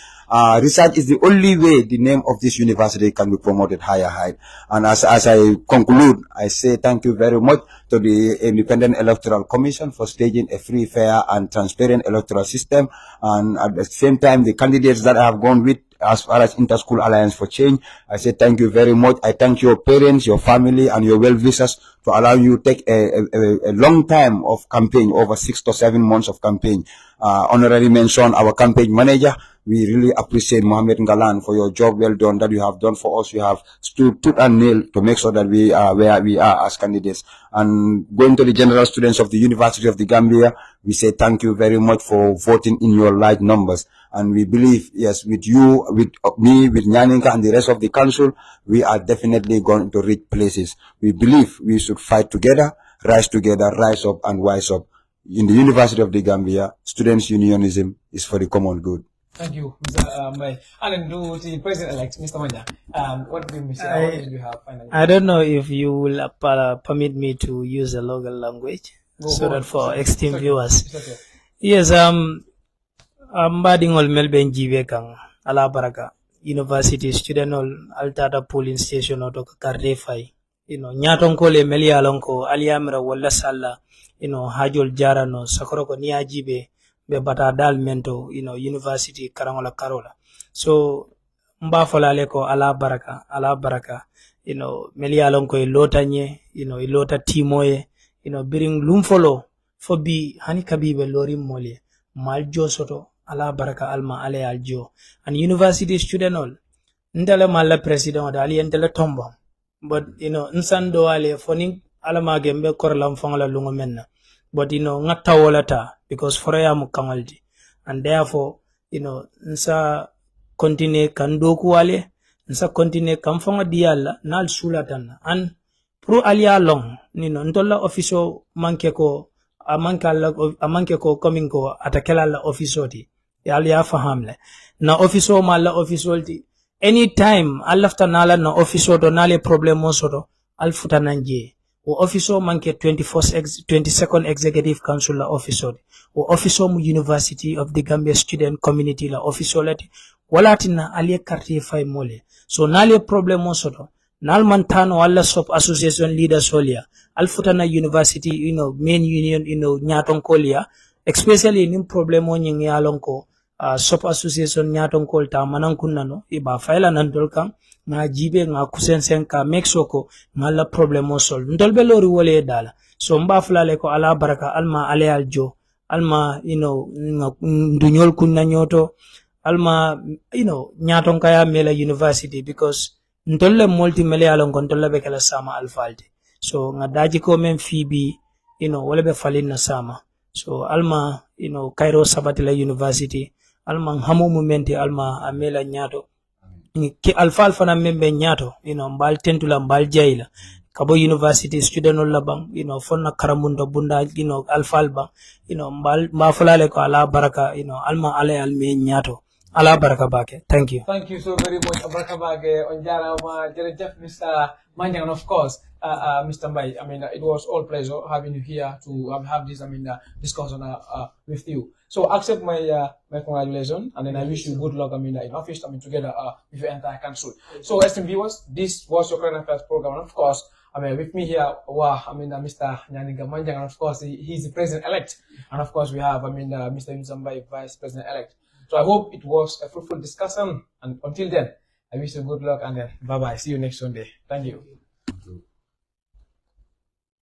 Research is the only way the name of this university can be promoted higher height. And as I conclude, I say thank you very much to the Independent Electoral Commission for staging a free, fair, and transparent electoral system. And at the same time, the candidates that I have gone with as far as Interschool Alliance for Change, I say thank you very much. I thank your parents, your family, and your well-wishers to allow you to take a long time of campaign, over 6 to 7 months of campaign. Honorary mention our campaign manager. We really appreciate Mohammed Ngalan for your job well done that you have done for us. You have stood tooth and nail to make sure that we are where we are as candidates. And going to the general students of the University of the Gambia, we say thank you very much for voting in your large numbers. And we believe, yes, with you, with me, with Nyaninka and the rest of the council, we are definitely going to reach places. We believe we should fight together, rise up and wise up. In the University of the Gambia, students' unionism is for the common good. Thank you, Mr. Mbaye. And then to the President-elect, Mr. Manjang, what do you say? What do you have finally? I don't know if you will permit me to use a local language so that for esteemed viewers. It's okay. Yes, mbadingol melbe njibe kang ala baraka university student ol altata polling station oto karde fay nyaton ko le meli alon ko aliyamira wala salla hajol jarano sakoro ko niya jibe be bata dal mento university karangola karola so mba folale ko ala baraka meli alon ko ilota nye ilota timoye biring lumfolo fobi hani kabibe lori molye maljo soto ala baraka alma ale aljo and university student all ndele malla president da ali ndele tombo but nsando ale foni ala magembe korlam fangala lungo menna but ngatta wolata because foraya mu kangaldi and therefore nsa continue kan doku wale nsa continue kan fanga diala nal sulatan and pro alia long ntolla officio manke ko amanke ko coming ko atakela la officio ti yali ya fahamle na officio mala officio ti anytime alafta nala na officio to nale problemo soto alfuta nanje o officio manke 22nd executive council la officio o officio mu University of the Gambia student community la officio lati walatina ali quartier fay mole so nale problemo soto nal mantano wala sop association leader solia alfutana university main union nyaton kolia especially in problem on nyingi alonko sop association nyaton kol ta manan kunnano iba faila nan dolkan nga jibe nga kusensen ka mexico ngala problem o sol ndolbe lori wole dala so mba fulale ko ala baraka alma ale aljo alma ndunyol kunna nyoto alma nyaton kaya mela university because ntolle multi mele alon kon tolle be kala sama alfalde so nga daji ko men fibi wala be falin na sama so alma Cairo Sabatila University alma hamu momenti alma amela nyato ki alfal fana membe nyato mbal tentula mbal jaila kabo university student ol labang fonna karamundo bunda alfal ba mbal mafulale ko ala baraka alma ale alme nyato ala baraka bake. Thank you. Thank you so very much, Baraka Bage, Onjarama, Jerejef, Mr. Manjang, and of course, Mr. Mbaye. I mean, it was all pleasure having you here to have this, discussion with you. So accept my my congratulations, and then I wish you good luck, in office, together with your entire council. So, esteemed viewers, this was your current affairs program, and of course, with me here, Mr. Nyaninka Manjang, and of course, he's the president-elect, and of course, we have, Mr. Yunusa Mbaye, vice president-elect. So I hope it was a fruitful discussion. And until then, I wish you good luck and then bye-bye. See you next Sunday. Thank you.